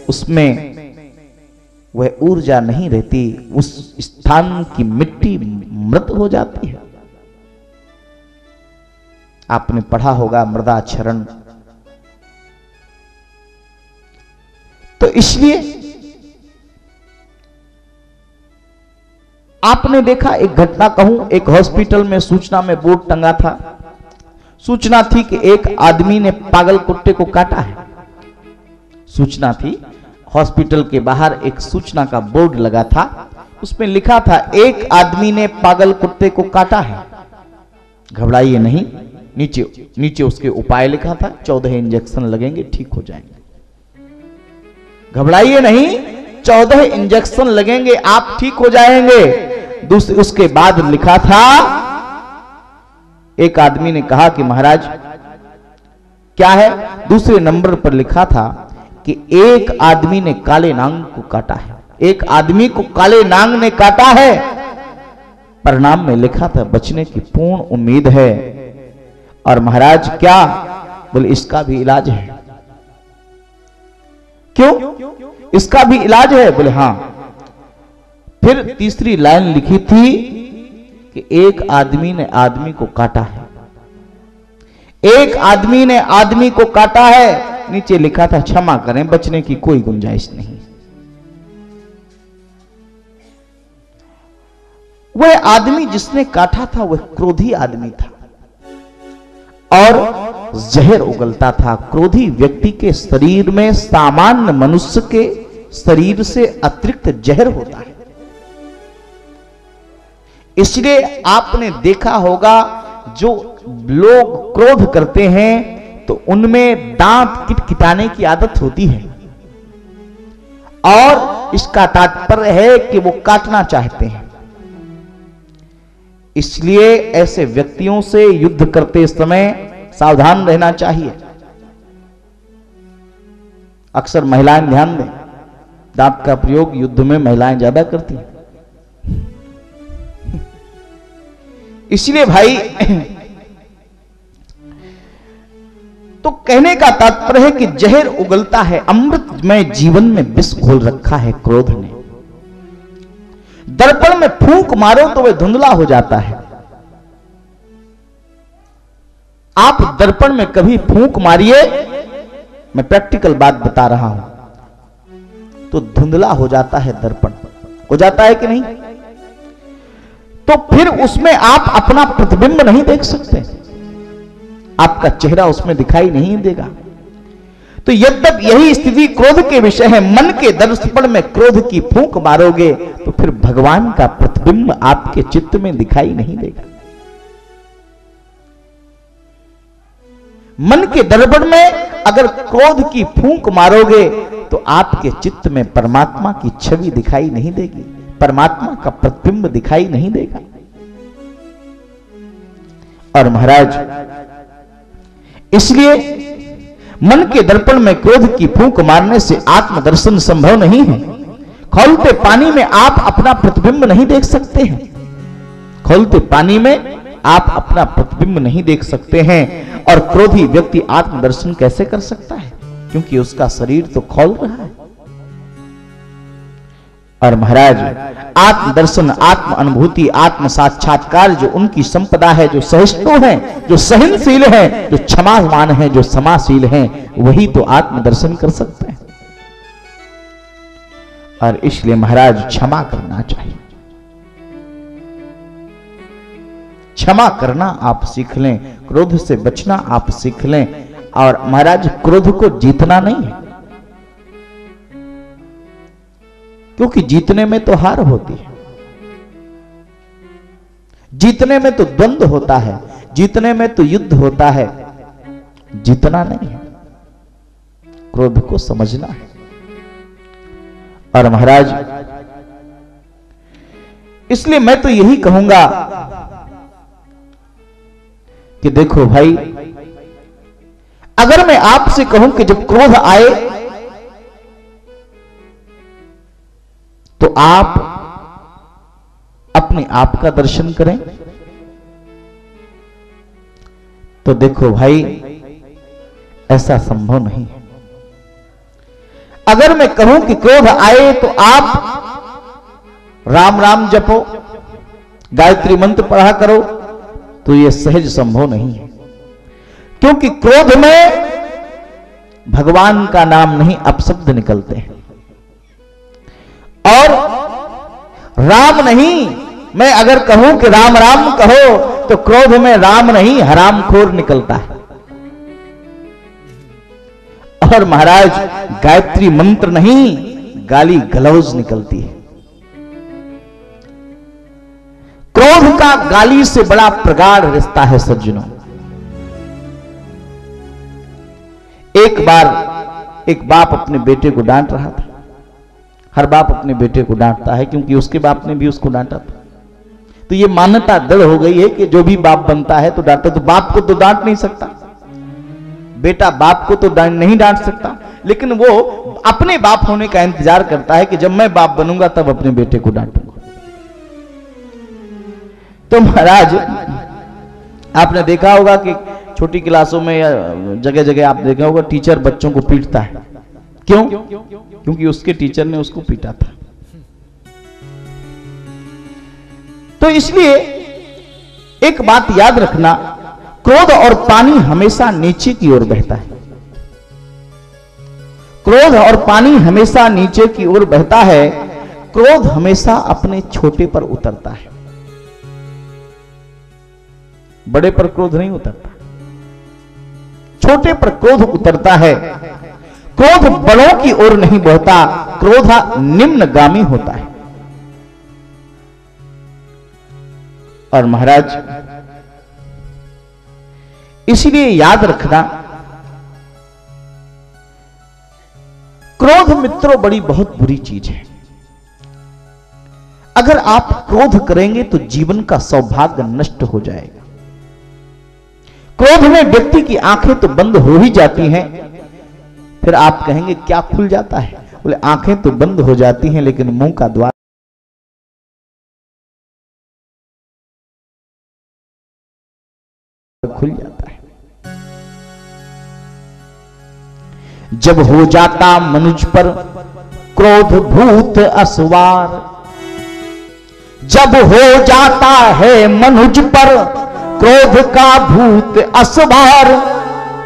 उसमें वह ऊर्जा नहीं रहती, उस स्थान की मिट्टी मृत हो जाती है। आपने पढ़ा होगा मृदाक्षरण। तो इसलिए आपने देखा, एक घटना कहूं, एक हॉस्पिटल में सूचना में बोर्ड टंगा था। सूचना थी कि एक आदमी ने पागल कुत्ते को काटा है। सूचना थी, हॉस्पिटल के बाहर एक सूचना का बोर्ड लगा था, उसमें लिखा था एक आदमी ने पागल कुत्ते को काटा है, घबराइए नहीं। नीचे उसके उपाय लिखा था, 14 इंजेक्शन लगेंगे, ठीक हो जाएंगे। घबराइए नहीं, 14 इंजेक्शन लगेंगे, आप ठीक हो जाएंगे। उसके बाद लिखा था, एक आदमी ने कहा कि महाराज क्या है? दूसरे नंबर पर लिखा था कि एक आदमी ने काले नांग को काटा है, एक आदमी को काले नांग ने काटा है। परिणाम में लिखा था बचने की पूर्ण उम्मीद है। और महाराज क्या? बोले इसका भी इलाज है। क्यों? इसका भी इलाज है? बोले हां। फिर तीसरी लाइन लिखी थी कि एक आदमी ने आदमी को काटा है, एक आदमी ने आदमी को काटा है। नीचे लिखा था क्षमा करें, बचने की कोई गुंजाइश नहीं। वह आदमी जिसने काटा था वह क्रोधी आदमी था और जहर उगलता था। क्रोधी व्यक्ति के शरीर में सामान्य मनुष्य के शरीर से अतिरिक्त जहर होता है। इसलिए आपने देखा होगा जो लोग क्रोध करते हैं तो उनमें दांत किटकिटाने की आदत होती है और इसका तात्पर्य है कि वो काटना चाहते हैं। इसलिए ऐसे व्यक्तियों से युद्ध करते समय सावधान रहना चाहिए। अक्सर महिलाएं ध्यान दें, दांत का प्रयोग युद्ध में महिलाएं ज्यादा करती हैं। इसलिए भाई तो कहने का तात्पर्य है कि जहर उगलता है, अमृतमय जीवन में विष घोल रखा है क्रोध ने। दर्पण में फूंक मारो तो वह धुंधला हो जाता है। आप दर्पण में कभी फूंक मारिए, मैं प्रैक्टिकल बात बता रहा हूं, तो धुंधला हो जाता है दर्पण, हो जाता है कि नहीं? तो फिर उसमें आप अपना प्रतिबिंब नहीं देख सकते, आपका चेहरा उसमें दिखाई नहीं देगा। तो यद्यपि यही स्थिति क्रोध के विषय है, मन के दर्पण में क्रोध की फूंक मारोगे तो फिर भगवान का प्रतिबिंब आपके चित्त में दिखाई नहीं देगा। मन के दर्पण में अगर क्रोध की फूंक मारोगे तो आपके चित्त में परमात्मा की छवि दिखाई नहीं देगी, परमात्मा का प्रतिबिंब दिखाई नहीं देगा। और महाराज इसलिए मन के दर्पण में क्रोध की फूंक मारने से आत्मदर्शन संभव नहीं है। खौलते पानी में आप अपना प्रतिबिंब नहीं देख सकते हैं, खौलते पानी में आप अपना प्रतिबिंब नहीं देख सकते हैं। और क्रोधी व्यक्ति आत्मदर्शन कैसे कर सकता है? क्योंकि उसका शरीर तो खौल रहा है। और महाराज आत्मदर्शन, आत्म अनुभूति, आत्म साक्षात्कार जो उनकी संपदा है, जो सहिष्णु है, जो सहनशील है, जो क्षमावान है, जो क्षमाशील है, वही तो आत्मदर्शन कर सकते हैं। और इसलिए महाराज क्षमा करना चाहिए, क्षमा करना आप सीख लें, क्रोध से बचना आप सीख लें। और महाराज क्रोध को जीतना नहीं है, क्योंकि जीतने में तो हार होती है, जीतने में तो द्वंद्व होता है, जीतने में तो युद्ध होता है, जीतना नहीं है, क्रोध को समझना है। और महाराज इसलिए मैं तो यही कहूंगा कि देखो भाई, अगर मैं आपसे कहूं कि जब क्रोध आए तो आप अपने आप का दर्शन करें, तो देखो भाई ऐसा संभव नहीं है। अगर मैं कहूं कि क्रोध आए तो आप राम राम जपो, गायत्री मंत्र पढ़ा करो, तो यह सहज संभव नहीं है, क्योंकि क्रोध में भगवान का नाम नहीं अपशब्द निकलते हैं। और राम नहीं, मैं अगर कहूं कि राम राम कहो तो क्रोध में राम नहीं हरामखोर निकलता है। और महाराज गायत्री मंत्र नहीं गाली गलौज निकलती है। क्रोध का गाली से बड़ा प्रगाढ़ रिश्ता है सज्जनों। एक बार एक बाप अपने बेटे को डांट रहा था। हर बाप अपने बेटे को डांटता है, क्योंकि उसके बाप ने भी उसको डांटा था। तो ये मान्यता दृढ़ हो गई है कि जो भी बाप बनता है तो डांटे। तो बाप को तो डांट नहीं सकता, बेटा बाप को तो नहीं डांट सकता, लेकिन वो अपने बाप होने का इंतजार करता है कि जब मैं बाप बनूंगा तब अपने बेटे को डांटूंगा। तो महाराज आपने देखा होगा कि छोटी क्लासों में या जगह जगह आप देखा होगा टीचर बच्चों को पीटता है। क्यों? क्योंकि उसके टीचर ने उसको पीटा था। तो इसलिए एक बात याद रखना, क्रोध और पानी हमेशा नीचे की ओर बहता है। क्रोध और पानी हमेशा नीचे की ओर बहता है। क्रोध हमेशा अपने छोटे पर उतरता है, बड़े पर क्रोध नहीं उतरता, छोटे पर क्रोध उतरता है। क्रोध बड़ों की ओर नहीं बहता, क्रोध निम्नगामी होता है। और महाराज इसलिए याद रखना, क्रोध मित्रों बड़ी बहुत बुरी चीज है। अगर आप क्रोध करेंगे तो जीवन का सौभाग्य नष्ट हो जाएगा। क्रोध में व्यक्ति की आंखें तो बंद हो ही जाती हैं। फिर आप कहेंगे क्या खुल जाता है? बोले आंखें तो बंद हो जाती हैं लेकिन मुंह का द्वार खुल जाता है। जब हो जाता मनुज पर क्रोध भूत असवार, जब हो जाता है मनुज पर क्रोध का भूत असवार,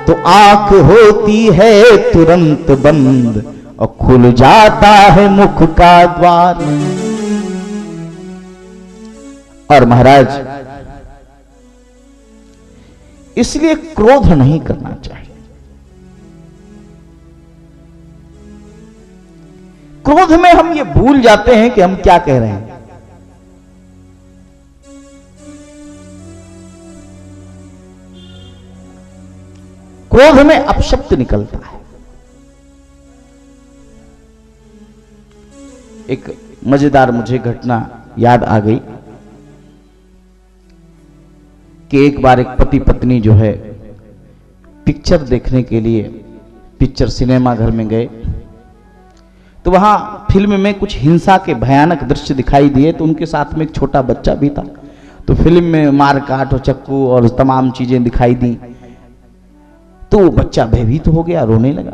तो आंख होती है तुरंत बंद और खुल जाता है मुख का द्वार। और महाराज इसलिए क्रोध नहीं करना चाहिए। क्रोध में हम ये भूल जाते हैं कि हम क्या कह रहे हैं। क्रोध में अपशब्द निकलता है। एक मजेदार मुझे घटना याद आ गई कि एक बार एक पति पत्नी जो है पिक्चर देखने के लिए पिक्चर सिनेमा घर में गए, तो वहां फिल्म में कुछ हिंसा के भयानक दृश्य दिखाई दिए। तो उनके साथ में एक छोटा बच्चा भी था। तो फिल्म में मारकाट और चक्कू और तमाम चीजें दिखाई दी। तो वो बच्चा भयभीत हो गया, रोने लगा।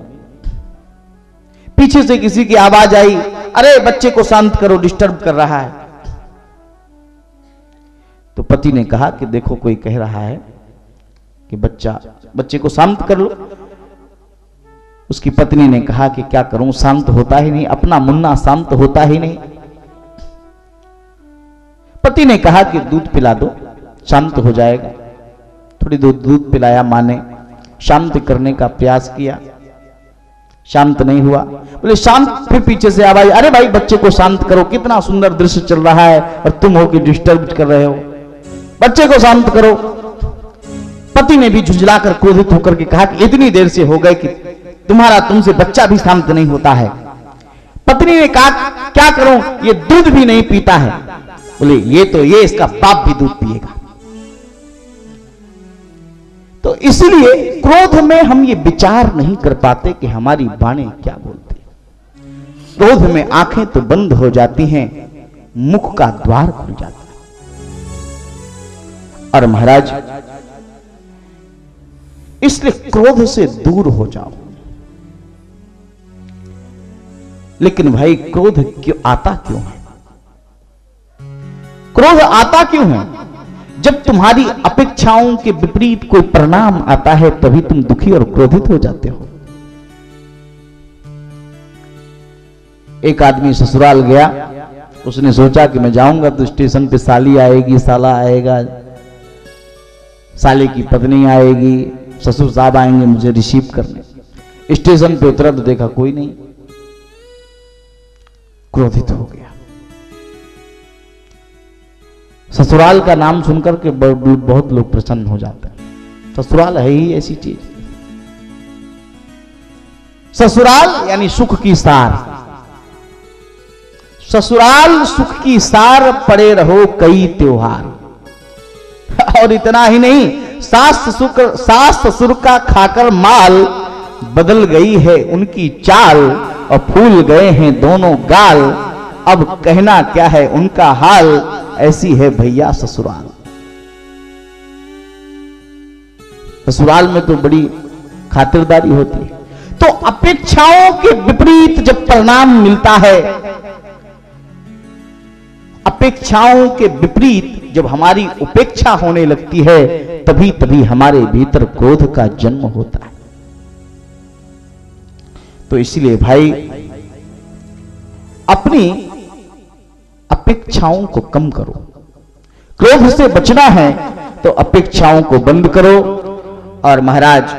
पीछे से किसी की आवाज आई, अरे बच्चे को शांत करो, डिस्टर्ब कर रहा है। तो पति ने कहा कि देखो कोई कह रहा है कि बच्चे को शांत कर लो। उसकी पत्नी ने कहा कि क्या करूं, शांत होता ही नहीं, अपना मुन्ना शांत होता ही नहीं। पति ने कहा कि दूध पिला दो, शांत हो जाएगा। थोड़ी दूध पिलाया माँ ने, शांत करने का प्रयास किया, शांत नहीं हुआ। बोले शांत, फिर पीछे से आवाज, अरे भाई बच्चे को शांत करो, कितना सुंदर दृश्य चल रहा है और तुम हो कि डिस्टर्ब कर रहे हो, बच्चे को शांत करो। पति ने भी झुंझलाकर क्रोधित होकर के कहा कि इतनी देर से हो गए कि तुम्हारा तुमसे बच्चा भी शांत नहीं होता है। पत्नी ने कहा क्या करूं, ये दूध भी नहीं पीता है। बोले ये इसका बाप भी दूध पिएगा। तो इसलिए क्रोध में हम ये विचार नहीं कर पाते कि हमारी बाणें क्या बोलती है। क्रोध में आंखें तो बंद हो जाती हैं, मुख का द्वार खुल जाता है। और महाराज इसलिए क्रोध से दूर हो जाओ। लेकिन भाई क्रोध क्यों आता, क्यों है? क्रोध आता क्यों है? जब तुम्हारी अपेक्षाओं के विपरीत कोई परिणाम आता है तभी तुम दुखी और क्रोधित हो जाते हो। एक आदमी ससुराल गया, उसने सोचा कि मैं जाऊंगा तो स्टेशन पे साली आएगी, साला आएगा, साले की पत्नी आएगी, ससुर साहब आएंगे मुझे रिसीव करने। स्टेशन पे उतरा तो देखा कोई नहीं, क्रोधित हो गया। ससुराल का नाम सुनकर के बहुत लोग प्रसन्न हो जाते हैं। ससुराल है ही ऐसी चीज। ससुराल यानी सुख की सार। ससुराल सुख की सार, पड़े रहो कई त्योहार। और इतना ही नहीं, सास ससुर का खाकर माल, बदल गई है उनकी चाल, और फूल गए हैं दोनों गाल, अब कहना क्या है उनका हाल, ऐसी है भैया ससुराल। ससुराल में तो बड़ी खातिरदारी होती है। तो अपेक्षाओं के विपरीत जब परिणाम मिलता है, अपेक्षाओं के विपरीत जब हमारी उपेक्षा होने लगती है, तभी तभी हमारे भीतर क्रोध का जन्म होता है। तो इसलिए भाई अपनी अपेक्षाओं को कम करो। क्रोध से बचना है तो अपेक्षाओं को बंद करो। और महाराज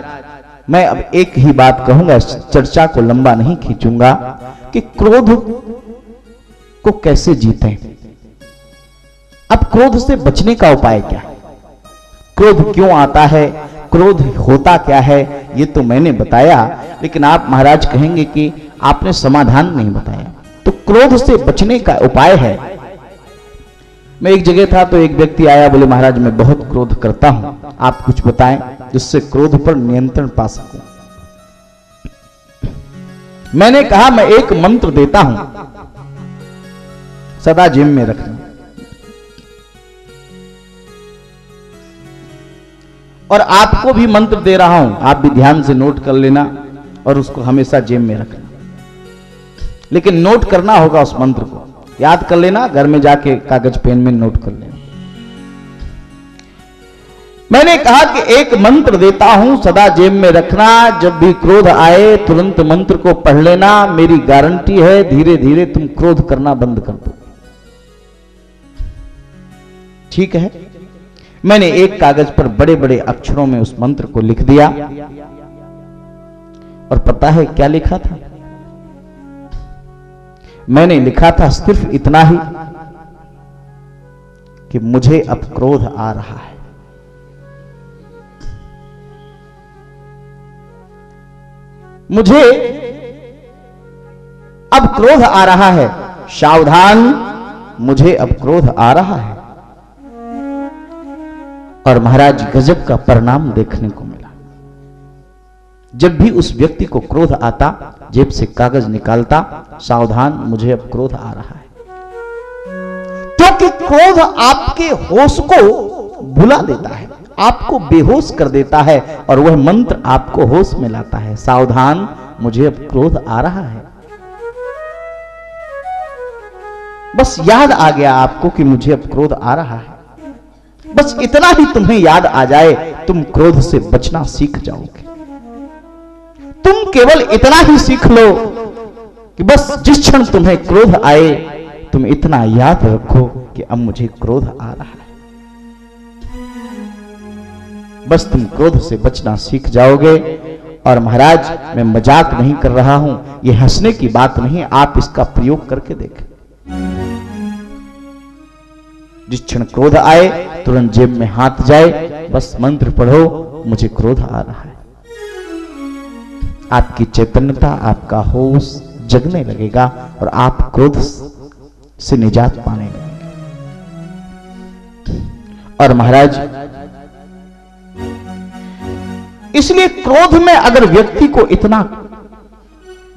मैं अब एक ही बात कहूंगा, चर्चा को लंबा नहीं खींचूंगा, कि क्रोध को कैसे जीतें। अब क्रोध से बचने का उपाय क्या है? क्रोध क्यों आता है, क्रोध होता क्या है, ये तो मैंने बताया, लेकिन आप महाराज कहेंगे कि आपने समाधान नहीं बताया। तो क्रोध से बचने का उपाय है। मैं एक जगह था तो एक व्यक्ति आया, बोले महाराज मैं बहुत क्रोध करता हूं, आप कुछ बताएं जिससे क्रोध पर नियंत्रण पा सकूं। मैंने कहा मैं एक मंत्र देता हूं, सदा जेब में रखना, और आपको भी मंत्र दे रहा हूं, आप भी ध्यान से नोट कर लेना और उसको हमेशा जेब में रखना। लेकिन नोट करना होगा, उस मंत्र को याद कर लेना, घर में जाके कागज पेन में नोट कर लेना। मैंने कहा कि एक मंत्र देता हूं, सदा जेब में रखना, जब भी क्रोध आए तुरंत मंत्र को पढ़ लेना, मेरी गारंटी है धीरे धीरे तुम क्रोध करना बंद कर दो। ठीक है? मैंने एक कागज पर बड़े बड़े अक्षरों में उस मंत्र को लिख दिया, और पता है क्या लिखा था? मैंने लिखा था सिर्फ इतना ही कि मुझे अब क्रोध आ रहा है। मुझे अब क्रोध आ रहा है, सावधान, मुझे अब क्रोध आ रहा है। और महाराज गजब का परिणाम देखने को मिला। जब भी उस व्यक्ति को क्रोध आता, जेब से कागज निकालता, सावधान, मुझे अब क्रोध आ रहा है। क्योंकि क्रोध आपके होश को भुला देता है, आपको बेहोश कर देता है, और वह मंत्र आपको होश में लाता है, सावधान, मुझे अब क्रोध आ रहा है। बस याद आ गया आपको कि मुझे अब क्रोध आ रहा है। बस इतना ही तुम्हें याद आ जाए, तुम क्रोध से बचना सीख जाओगे। तुम केवल इतना ही सीख लो कि बस जिस क्षण तुम्हें क्रोध आए, तुम इतना याद रखो कि अब मुझे क्रोध आ रहा है। बस तुम क्रोध से बचना सीख जाओगे। और महाराज, मैं मजाक नहीं कर रहा हूं, यह हंसने की बात नहीं, आप इसका प्रयोग करके देखें। जिस क्षण क्रोध आए तुरंत जेब में हाथ जाए, बस मंत्र पढ़ो, मुझे क्रोध आ रहा है। आपकी चैतन्यता, आपका होश जगने लगेगा और आप क्रोध से निजात पाने लगेंगे। और महाराज, इसलिए क्रोध में अगर व्यक्ति को इतना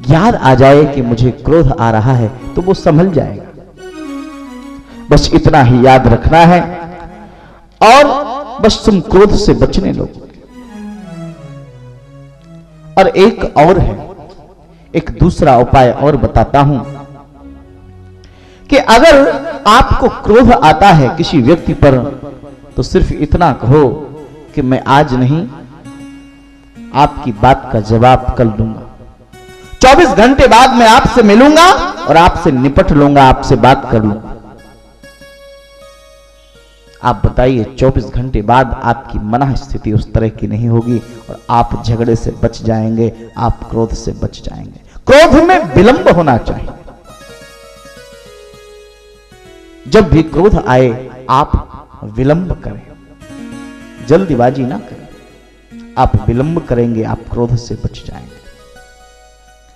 याद आ जाए कि मुझे क्रोध आ रहा है तो वो संभल जाएगा। बस इतना ही याद रखना है और बस तुम क्रोध से बचने लगोगे। और एक और है, एक दूसरा उपाय और बताता हूं कि अगर आपको क्रोध आता है किसी व्यक्ति पर तो सिर्फ इतना कहो कि मैं आज नहीं, आपकी बात का जवाब कल दूंगा। 24 घंटे बाद मैं आपसे मिलूंगा और आपसे निपट लूंगा, आपसे बात कर लूंगा। आप बताइए, 24 घंटे बाद आपकी मन स्थिति उस तरह की नहीं होगी और आप झगड़े से बच जाएंगे, आप क्रोध से बच जाएंगे। क्रोध में विलंब होना चाहिए। जब भी क्रोध आए आप विलंब करें, जल्दबाजी ना करें। आप विलंब करेंगे, आप क्रोध से बच जाएंगे।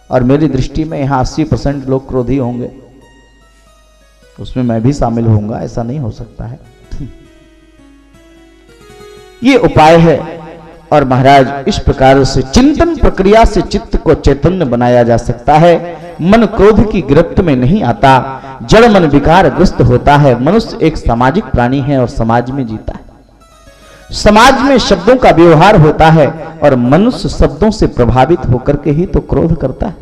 और मेरी दृष्टि में यहां 80% लोग क्रोधी होंगे, उसमें मैं भी शामिल होऊंगा, ऐसा नहीं हो सकता है। ये उपाय है। और महाराज, इस प्रकार से चिंतन प्रक्रिया से चित्त को चैतन्य बनाया जा सकता है। मन क्रोध की गिरफ्त में नहीं आता, जड़ मन विकारग्रस्त होता है। मनुष्य एक सामाजिक प्राणी है और समाज में जीता है। समाज में शब्दों का व्यवहार होता है और मनुष्य शब्दों से प्रभावित होकर के ही तो क्रोध करता है।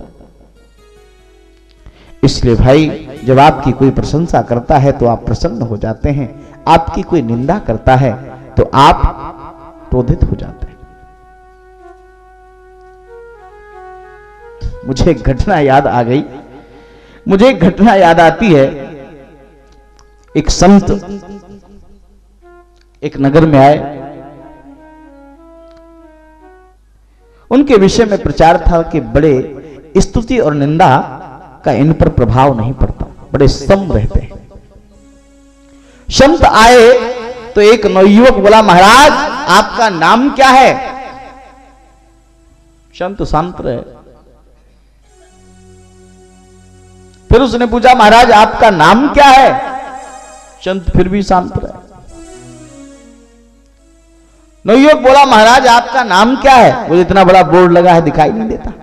इसलिए भाई, जब आपकी कोई प्रशंसा करता है तो आप प्रसन्न हो जाते हैं, आपकी कोई निंदा करता है तो आप क्रोधित हो जाते हैं। मुझे एक घटना याद आ गई, मुझे एक घटना याद आती है। एक संत एक नगर में आए, उनके विषय में प्रचार था कि बड़े स्तुति और निंदा का इन पर प्रभाव नहीं पड़ता, बड़े सम रहते हैं। संत आए तो एक नवयुवक बोला, महाराज आपका नाम क्या है? संत शांत रहे। फिर उसने पूछा, महाराज आपका नाम क्या है? संत फिर भी शांत रहे। नवयुवक बोला, महाराज आपका नाम क्या है? वो इतना बड़ा बोर्ड लगा है दिखाई नहीं देता।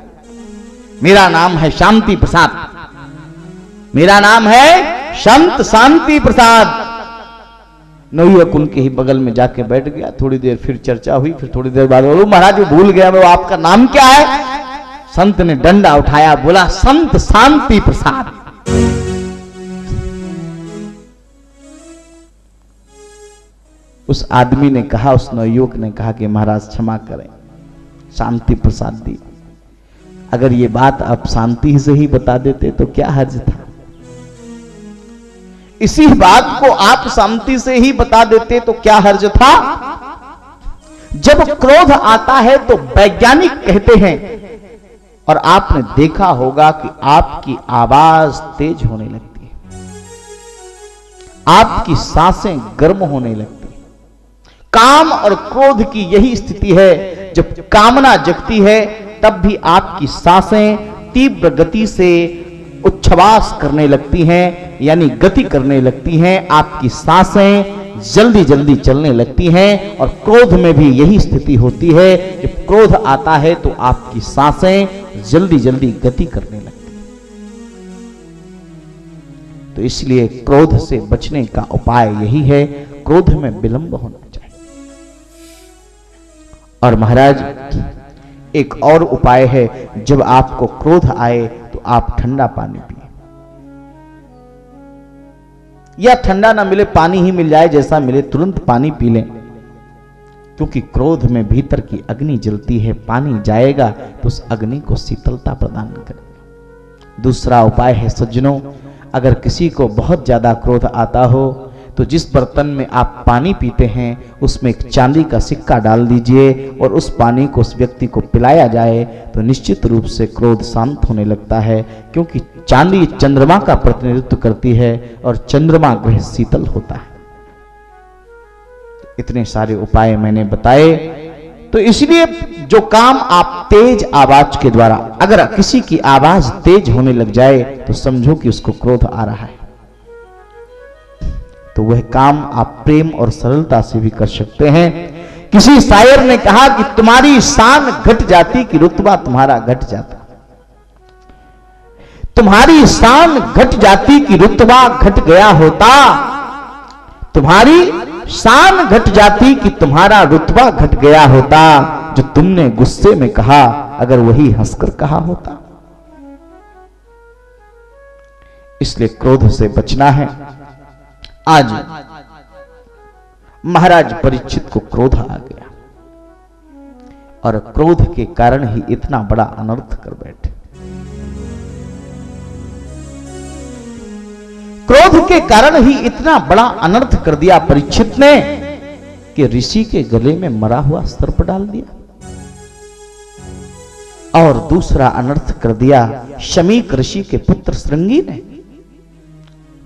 मेरा नाम है शांति प्रसाद, मेरा नाम है संत शांति प्रसाद। नवयुवक उनके ही बगल में जाके बैठ गया। थोड़ी देर फिर चर्चा हुई, फिर थोड़ी देर बाद बोलो, महाराज वो भूल गया, वो आपका नाम क्या है? संत ने डंडा उठाया, बोला संत शांति प्रसाद। उस आदमी ने कहा, उस नवयुवक ने कहा कि महाराज क्षमा करें, शांति प्रसाद दी। अगर ये बात आप शांति से ही बता देते तो क्या हर्ज था? इसी बात को आप शांति से ही बता देते तो क्या हर्ज था? जब क्रोध आता है तो वैज्ञानिक कहते हैं, और आपने देखा होगा कि आपकी आवाज तेज होने लगती है, आपकी सांसें गर्म होने लगती है। काम और क्रोध की यही स्थिति है। जब कामना जगती है तब भी आपकी सांसें तीव्र गति से उच्छ्वास करने लगती हैं, यानी गति करने लगती हैं। आपकी सांसें जल्दी जल्दी चलने लगती हैं। और क्रोध में भी यही स्थिति होती है। जब क्रोध आता है तो आपकी सांसें जल्दी जल्दी गति करने लगती हैं। तो इसलिए क्रोध से बचने का उपाय यही है, क्रोध में विलंब होना चाहिए। और महाराज, एक और उपाय है, जब आपको क्रोध आए तो आप ठंडा पानी पिए, या ठंडा ना मिले पानी ही मिल जाए, जैसा मिले तुरंत पानी पी लें, क्योंकि क्रोध में भीतर की अग्नि जलती है। पानी जाएगा तो उस अग्नि को शीतलता प्रदान करेगा। दूसरा उपाय है सज्जनों, अगर किसी को बहुत ज्यादा क्रोध आता हो तो जिस बर्तन में आप पानी पीते हैं उसमें एक चांदी का सिक्का डाल दीजिए और उस पानी को उस व्यक्ति को पिलाया जाए तो निश्चित रूप से क्रोध शांत होने लगता है, क्योंकि चांदी चंद्रमा का प्रतिनिधित्व करती है और चंद्रमा ग्रह शीतल होता है। इतने सारे उपाय मैंने बताए, तो इसलिए जो काम आप तेज आवाज के द्वारा, अगर किसी की आवाज तेज होने लग जाए तो समझो कि उसको क्रोध आ रहा है, तो वह काम आप प्रेम और सरलता से भी कर सकते हैं। किसी शायर ने कहा कि तुम्हारी शान घट जाती कि रुतबा तुम्हारा घट जाता। तुम्हारी शान घट जाती कि रुतबा घट गया होता। तुम्हारी शान घट जाती कि तुम्हारा रुतबा घट गया होता। जो तुमने गुस्से में कहा अगर वही हंसकर कहा होता। इसलिए क्रोध से बचना है। आज महाराज परीक्षित को क्रोध आ गया और क्रोध के कारण ही इतना बड़ा अनर्थ कर बैठे। क्रोध के कारण ही इतना बड़ा अनर्थ कर दिया परीक्षित ने कि ऋषि के गले में मरा हुआ सर्प डाल दिया। और दूसरा अनर्थ कर दिया शमीक ऋषि के पुत्र श्रृंगी ने,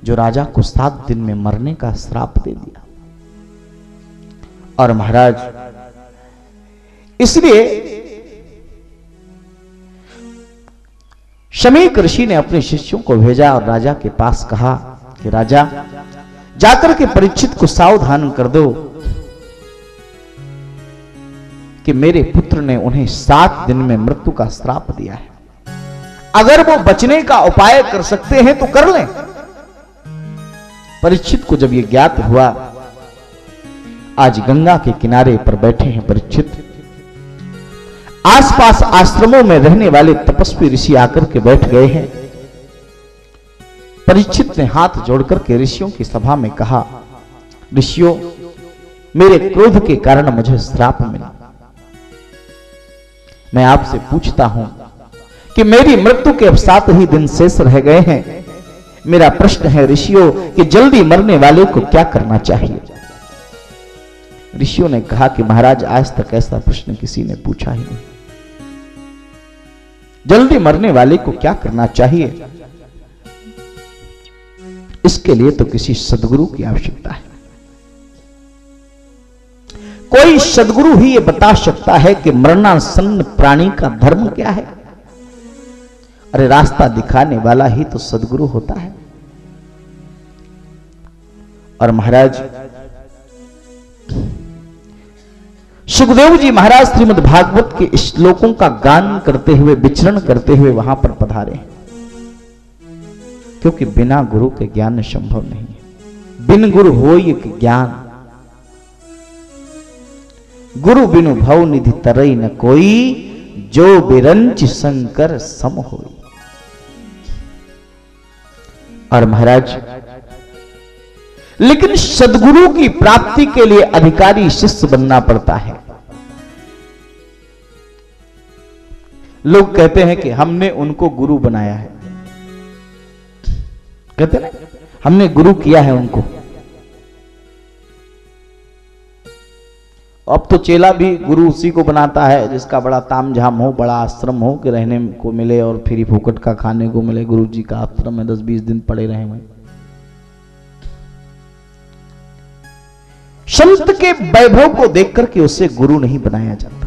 जो राजा को 7 दिन में मरने का श्राप दे दिया। और महाराज इसलिए शमीक ऋषि ने अपने शिष्यों को भेजा और राजा के पास कहा कि राजा, जाकर के परीक्षित को सावधान कर दो कि मेरे पुत्र ने उन्हें 7 दिन में मृत्यु का श्राप दिया है। अगर वो बचने का उपाय कर सकते हैं तो कर लें। परीक्षित को जब यह ज्ञात हुआ, आज गंगा के किनारे पर बैठे हैं परीक्षित। आसपास आश्रमों में रहने वाले तपस्वी ऋषि आकर के बैठ गए हैं। परीक्षित ने हाथ जोड़कर के ऋषियों की सभा में कहा, ऋषियों, मेरे क्रोध के कारण मुझे श्राप मिला। मैं आपसे पूछता हूं कि मेरी मृत्यु के अब 7 ही दिन शेष रह गए हैं। मेरा प्रश्न है ऋषियों कि जल्दी मरने वाले को क्या करना चाहिए? ऋषियों ने कहा कि महाराज, आज तक ऐसा प्रश्न किसी ने पूछा ही नहीं। जल्दी मरने वाले को क्या करना चाहिए? इसके लिए तो किसी सद्गुरु की आवश्यकता है। कोई सद्गुरु ही ये बता सकता है कि मरणासन्न प्राणी का धर्म क्या है। अरे रास्ता दिखाने वाला ही तो सद्गुरु होता है। और महाराज सुखदेव जी महाराज श्रीमद् भागवत के श्लोकों का गान करते हुए, विचरण करते हुए वहां पर पधारे, क्योंकि बिना गुरु के ज्ञान संभव नहीं है। बिन गुरु होय ज्ञान, गुरु बिनु भव निधि तरई न कोई, जो बिरंच शंकर सम होई। और महाराज लेकिन सद्गुरु की प्राप्ति के लिए अधिकारी शिष्य बनना पड़ता है। लोग कहते हैं कि हमने उनको गुरु बनाया है, कहते ना, हमने गुरु किया है उनको। अब तो चेला भी गुरु उसी को बनाता है जिसका बड़ा तामझाम हो, बड़ा आश्रम हो कि रहने को मिले और फ्री फुकट का खाने को मिले। गुरु जी का आश्रम में 10-20 दिन पड़े रहे हुए। संत के वैभव को देख करके उसे गुरु नहीं बनाया जाता,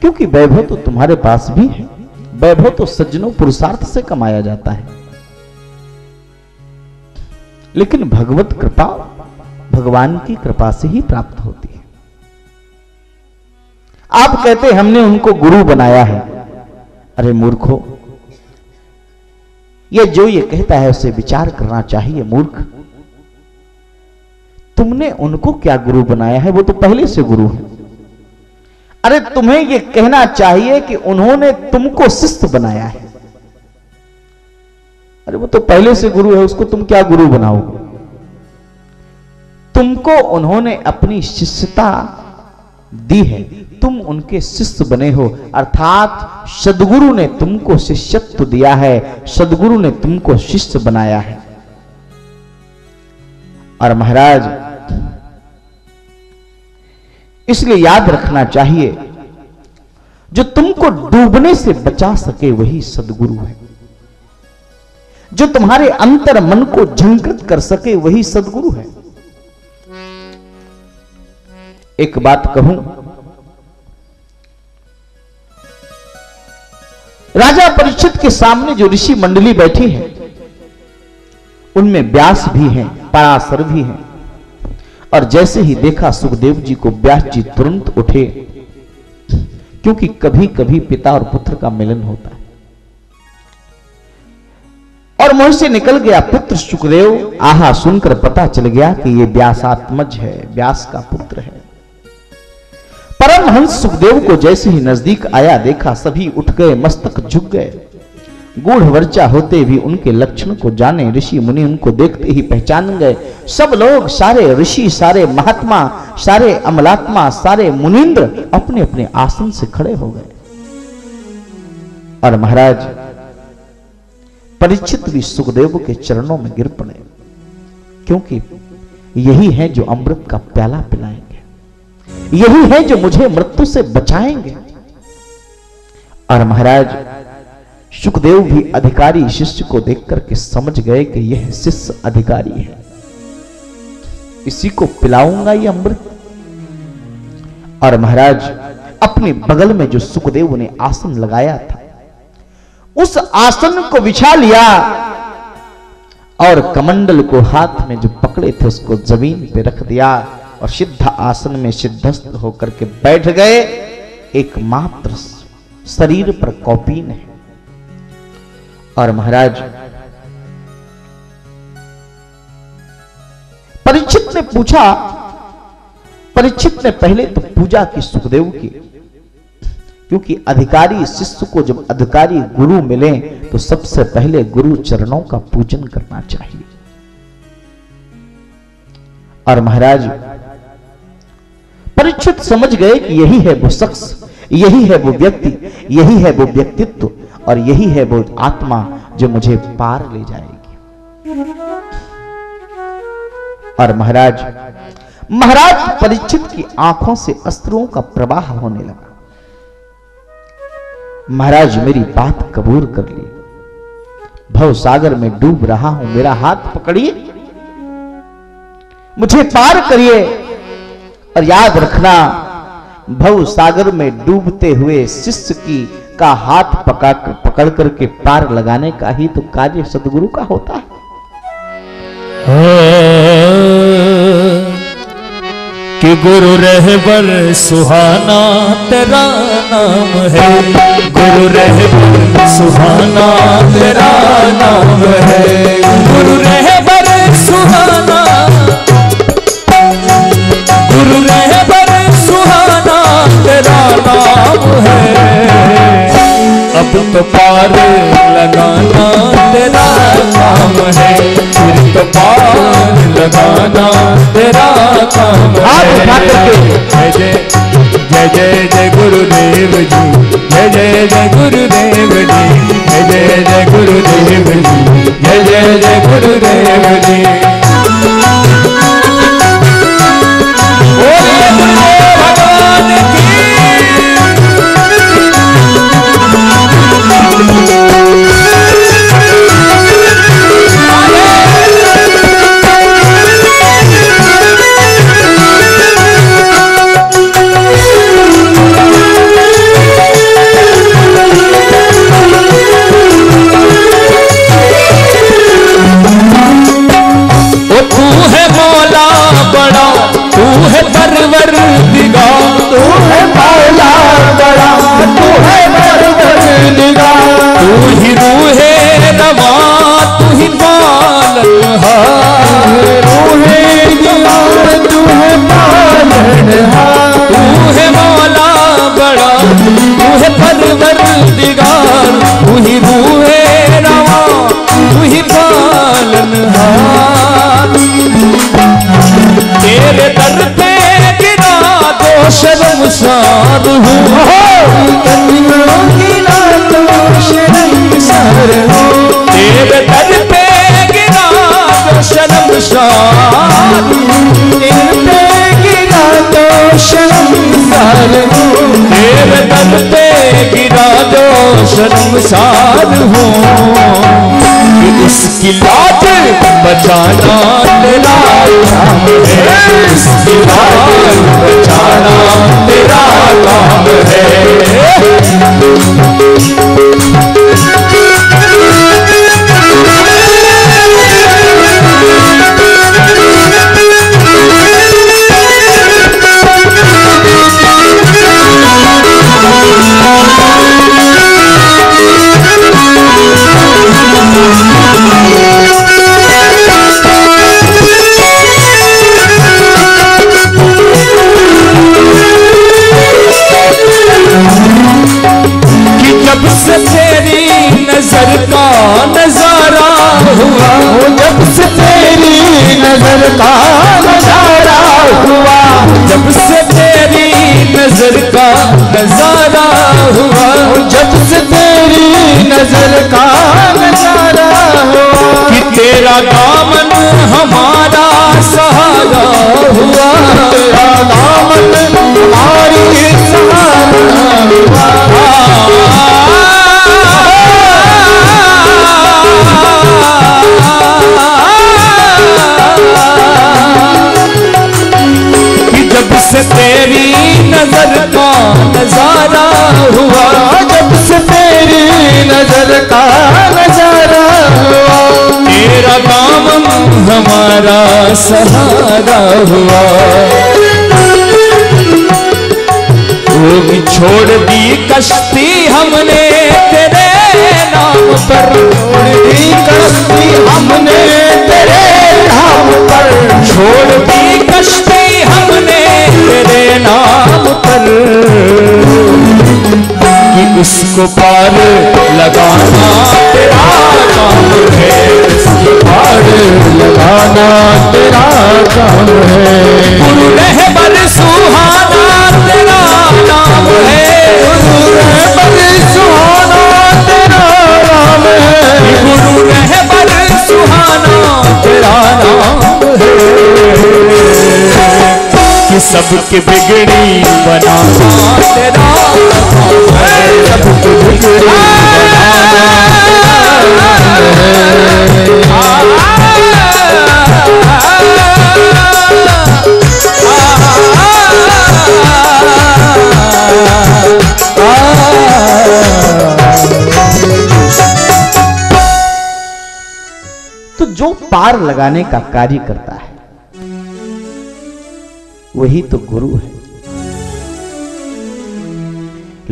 क्योंकि वैभव तो तुम्हारे पास भी है। वैभव तो सज्जनों पुरुषार्थ से कमाया जाता है, लेकिन भगवत कृपा भगवान की कृपा से ही प्राप्त होती है। आप कहते हमने उनको गुरु बनाया है। अरे मूर्खो, ये जो ये कहता है उसे विचार करना चाहिए। मूर्ख, तुमने उनको क्या गुरु बनाया है? वो तो पहले से गुरु है। अरे तुम्हें ये कहना चाहिए कि उन्होंने तुमको शिष्य बनाया है। अरे वो तो पहले से गुरु है, उसको तुम क्या गुरु बनाओगे? तुमको उन्होंने अपनी शिष्यता दी है, तुम उनके शिष्य बने हो। अर्थात सद्गुरु ने तुमको शिष्यत्व दिया है, सद्गुरु ने तुमको शिष्य बनाया है। और महाराज इसलिए याद रखना चाहिए, जो तुमको डूबने से बचा सके वही सदगुरु है। जो तुम्हारे अंतर मन को झंकृत कर सके वही सदगुरु है। एक बात कहूं, राजा परीक्षित के सामने जो ऋषि मंडली बैठी है, उनमें व्यास भी हैं, पराशर भी हैं। और जैसे ही देखा सुखदेव जी को, व्यास जी तुरंत उठे, क्योंकि कभी कभी पिता और पुत्र का मिलन होता है। और मुंह से निकल गया पुत्र सुखदेव। आहा सुनकर पता चल गया कि ये व्यासात्मज है, व्यास का पुत्र है। परमहंस सुखदेव को जैसे ही नजदीक आया, देखा सभी उठ गए, मस्तक झुक गए। गूढ़ वर्चा होते भी उनके लक्षण को जाने ऋषि मुनि उनको देखते ही पहचान गए। सब लोग, सारे ऋषि, सारे महात्मा, सारे अमलात्मा, सारे मुनींद्र अपने अपने आसन से खड़े हो गए। और महाराज परीक्षित भी सुखदेव के चरणों में गिर पड़े, क्योंकि यही है जो अमृत का प्याला पिलाएंगे, यही है जो मुझे मृत्यु से बचाएंगे। और महाराज सुखदेव भी अधिकारी शिष्य को देखकर के समझ गए कि यह शिष्य अधिकारी है, इसी को पिलाऊंगा ये अमृत। और महाराज अपने बगल में जो सुखदेव ने आसन लगाया था, उस आसन को बिछा लिया और कमंडल को हाथ में जो पकड़े थे उसको जमीन पे रख दिया और सिद्ध आसन में सिद्धस्थ होकर के बैठ गए। एकमात्र शरीर पर कौपीन है। और महाराज परीक्षित ने पूछा, परीक्षित ने पहले तो पूजा की सुखदेव की, क्योंकि अधिकारी शिष्य को जब अधिकारी गुरु मिले तो सबसे पहले गुरु चरणों का पूजन करना चाहिए। और महाराज परीक्षित समझ गए कि यही है वो शख्स, यही है वो व्यक्ति, यही है वो व्यक्तित्व और यही है वो आत्मा जो मुझे पार ले जाएगी। और महाराज परीक्षित की आंखों से अश्रुओं का प्रवाह होने लगा। महाराज मेरी बात कबूल कर ली, भव सागर में डूब रहा हूं, मेरा हाथ पकड़िए, मुझे पार करिए। और याद रखना, भव सागर में डूबते हुए शिष्य का हाथ पकड़ करके पार लगाने का ही तो कार्य सदगुरु का होता है। कि गुरु रहबर सुहाना तेरा नाम है, गुरु रहबर सुहाना तेरा नाम है, गुरु रहबर सुहाना, गुरु रहबर सुहाना तेरा नाम है। अब तो पार लगाना तेरा काम है, फिर तो पार लगाना तेरा काम है। जय जय जय जय जय गुरुदेव जी, जय जय जय गुरुदेव जी, जय जय जय गुरुदेव जी, जय जय जय गुरुदेव जी। तेरे दर पे गिरा दो शर्मसार हूँ, तेरे दर पे गिरा दो शर्मसार गुनहगार हूँ, तेरे दर पे गिरा जो शर्मसार हूँ, कि इसकी लाज बचाना तेरा काम है, इसकी लाज बचाना तेरा काम है। जब से तेरी नजर का नजारा हुआ, जब से तेरी नजर का नजारा हुआ, जब से तेरी नजर का नजारा हुआ, जब से तेरी नजर का नजारा हुआ, कि तेरा दामन हमारा सहारा हुआ, तेरा दामन हमारी सहारा हुआ। जब से तेरी नजर का नजारा हुआ, जब से तेरी नजर का नजारा हुआ, तेरा दामन हमारा सहारा हुआ। वो भी छोड़ दी कश्ती हमने तेरे नाम पर, छोड़ दी कश्ती हमने तेरे नाम पर, छोड़ दी कश्ती हमने तेरे नाम पर, कि उसको पार लगाना तेरा काम है, इसको पार लगाना तेरा काम है। गुरु रहबर सुहाना तेरा नाम है, गुरु रहबर सुहाना तेरा नाम है, गुरु रहबर सुहाना तेरा नाम है, कि सबके बिगड़ी बनाना तेरा काम है, सबके बिगड़ी बनाना तो जो पार लगाने का कार्य करता है वही तो गुरु है।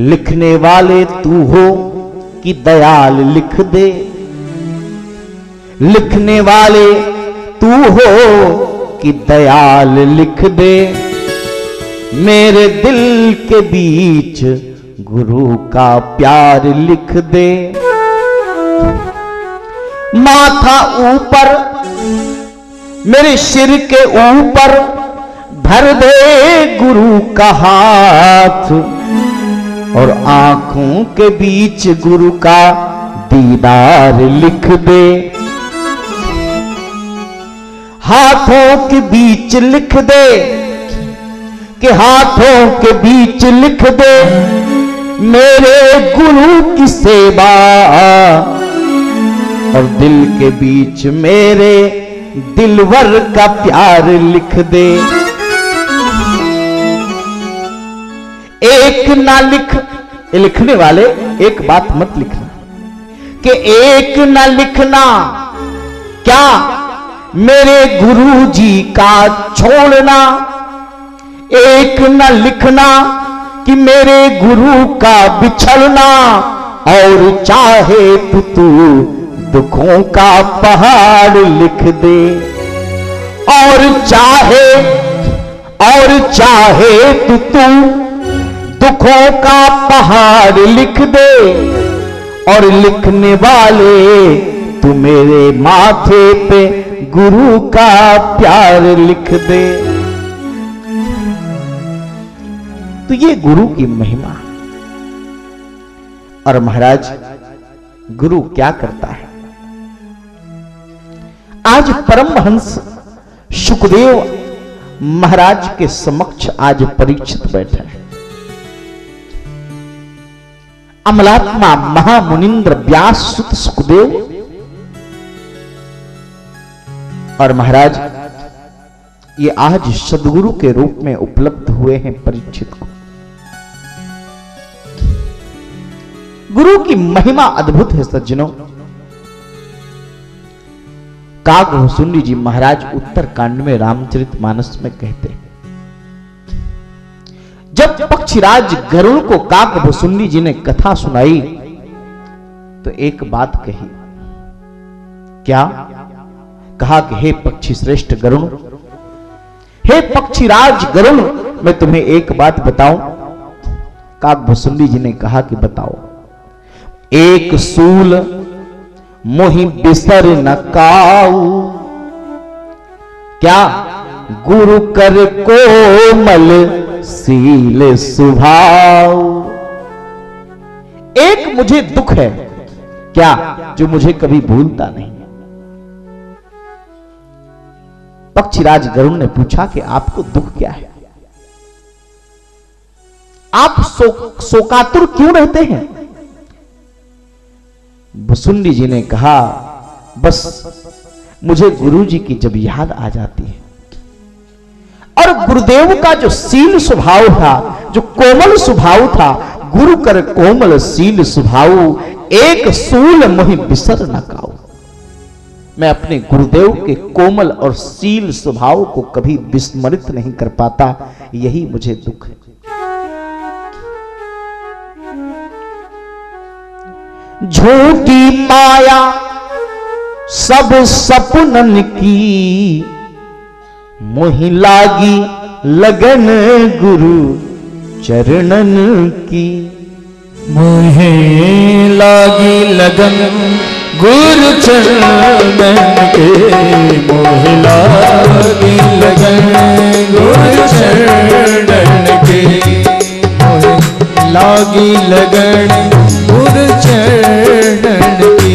लिखने वाले तू हो कि दयाल लिख दे, लिखने वाले तू हो कि दयाल लिख दे, मेरे दिल के बीच गुरु का प्यार लिख दे। माथा ऊपर मेरे सिर के ऊपर धर दे गुरु का हाथ, और आंखों के बीच गुरु का दीदार लिख दे। हाथों के बीच लिख दे कि हाथों के बीच लिख दे, मेरे गुरु की सेवा, और दिल के बीच मेरे दिलवर का प्यार लिख दे। एक ना लिखने वाले एक बात मत लिखना कि एक ना लिखना क्या मेरे गुरु जी का छोड़ना, एक ना लिखना कि मेरे गुरु का बिछड़ना, और चाहे तू दुखों का पहाड़ लिख दे, और चाहे तू दुखों का पहाड़ लिख दे, और लिखने वाले तू मेरे माथे पे गुरु का प्यार लिख दे। तो ये गुरु की महिमा। और महाराज गुरु क्या करता है? आज परमहंस सुखदेव महाराज के समक्ष आज परीक्षित बैठे हैं। अमलात्मा महामुनिंद्र व्यास सुत सुखदेव। और महाराज ये आज सदगुरु के रूप में उपलब्ध हुए हैं परीक्षित को। गुरु की महिमा अद्भुत है सज्जनों। काकभुसुंडी जी महाराज उत्तरकांड में रामचरितमानस में कहते हैं, जब पक्षीराज गरुड़ को काकभुसुंडी जी ने कथा सुनाई तो एक बात कही। क्या कहा कि हे पक्षी श्रेष्ठ गरुड़, हे पक्षीराज गरुड़, मैं तुम्हें एक बात बताऊं। काकभुसुंडी जी ने कहा कि बताओ। एक सूल मोहि बिसर न काऊ, क्या गुरु कर कोमल सील सुभाव। एक मुझे दुख है, क्या जो मुझे कभी भूलता नहीं। पक्षीराज गरुड़ ने पूछा कि आपको दुख क्या है, आप शोकातुर क्यों रहते हैं। भुसुंडी जी ने कहा, बस मुझे गुरु जी की जब याद आ जाती है और गुरुदेव का जो सील स्वभाव था, जो कोमल स्वभाव था, गुरु कर कोमल सील स्वभाव, एक सूल मोहि बिसर न काऊ। मैं अपने गुरुदेव के कोमल और सील स्वभाव को कभी विस्मरित नहीं कर पाता, यही मुझे दुख है। झूठी माया सब सपनन की, मोहि लागी लगन गुरु चरणन की। मोहे लागी लगन गुरु चरणन के, मोहे लागी लगन गुरु चरणन के, मोहे लागी लगन गुरु चरणन की।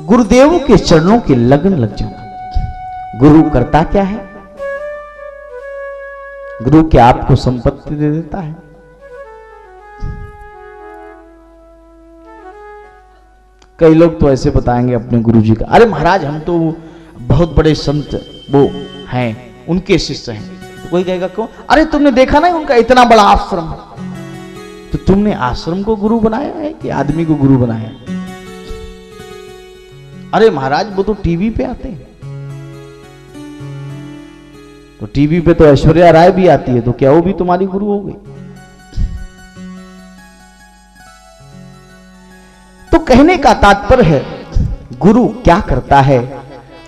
गुरुदेव के चरणों की लगन लग जाना। गुरु करता क्या है? गुरु क्या आपको संपत्ति दे देता है? कई लोग तो ऐसे बताएंगे अपने गुरु जी का, अरे महाराज हम तो बहुत बड़े संत वो हैं, उनके शिष्य हैं। तो कोई कहेगा क्यों? अरे तुमने देखा ना उनका इतना बड़ा आश्रम। तो तुमने आश्रम को गुरु बनाया है कि आदमी को गुरु बनाया है? अरे महाराज वो तो टीवी पे आते हैं। तो टीवी पे तो ऐश्वर्या राय भी आती है, तो क्या वो भी तुम्हारी गुरु हो गई? तो कहने का तात्पर्य है, गुरु क्या करता है?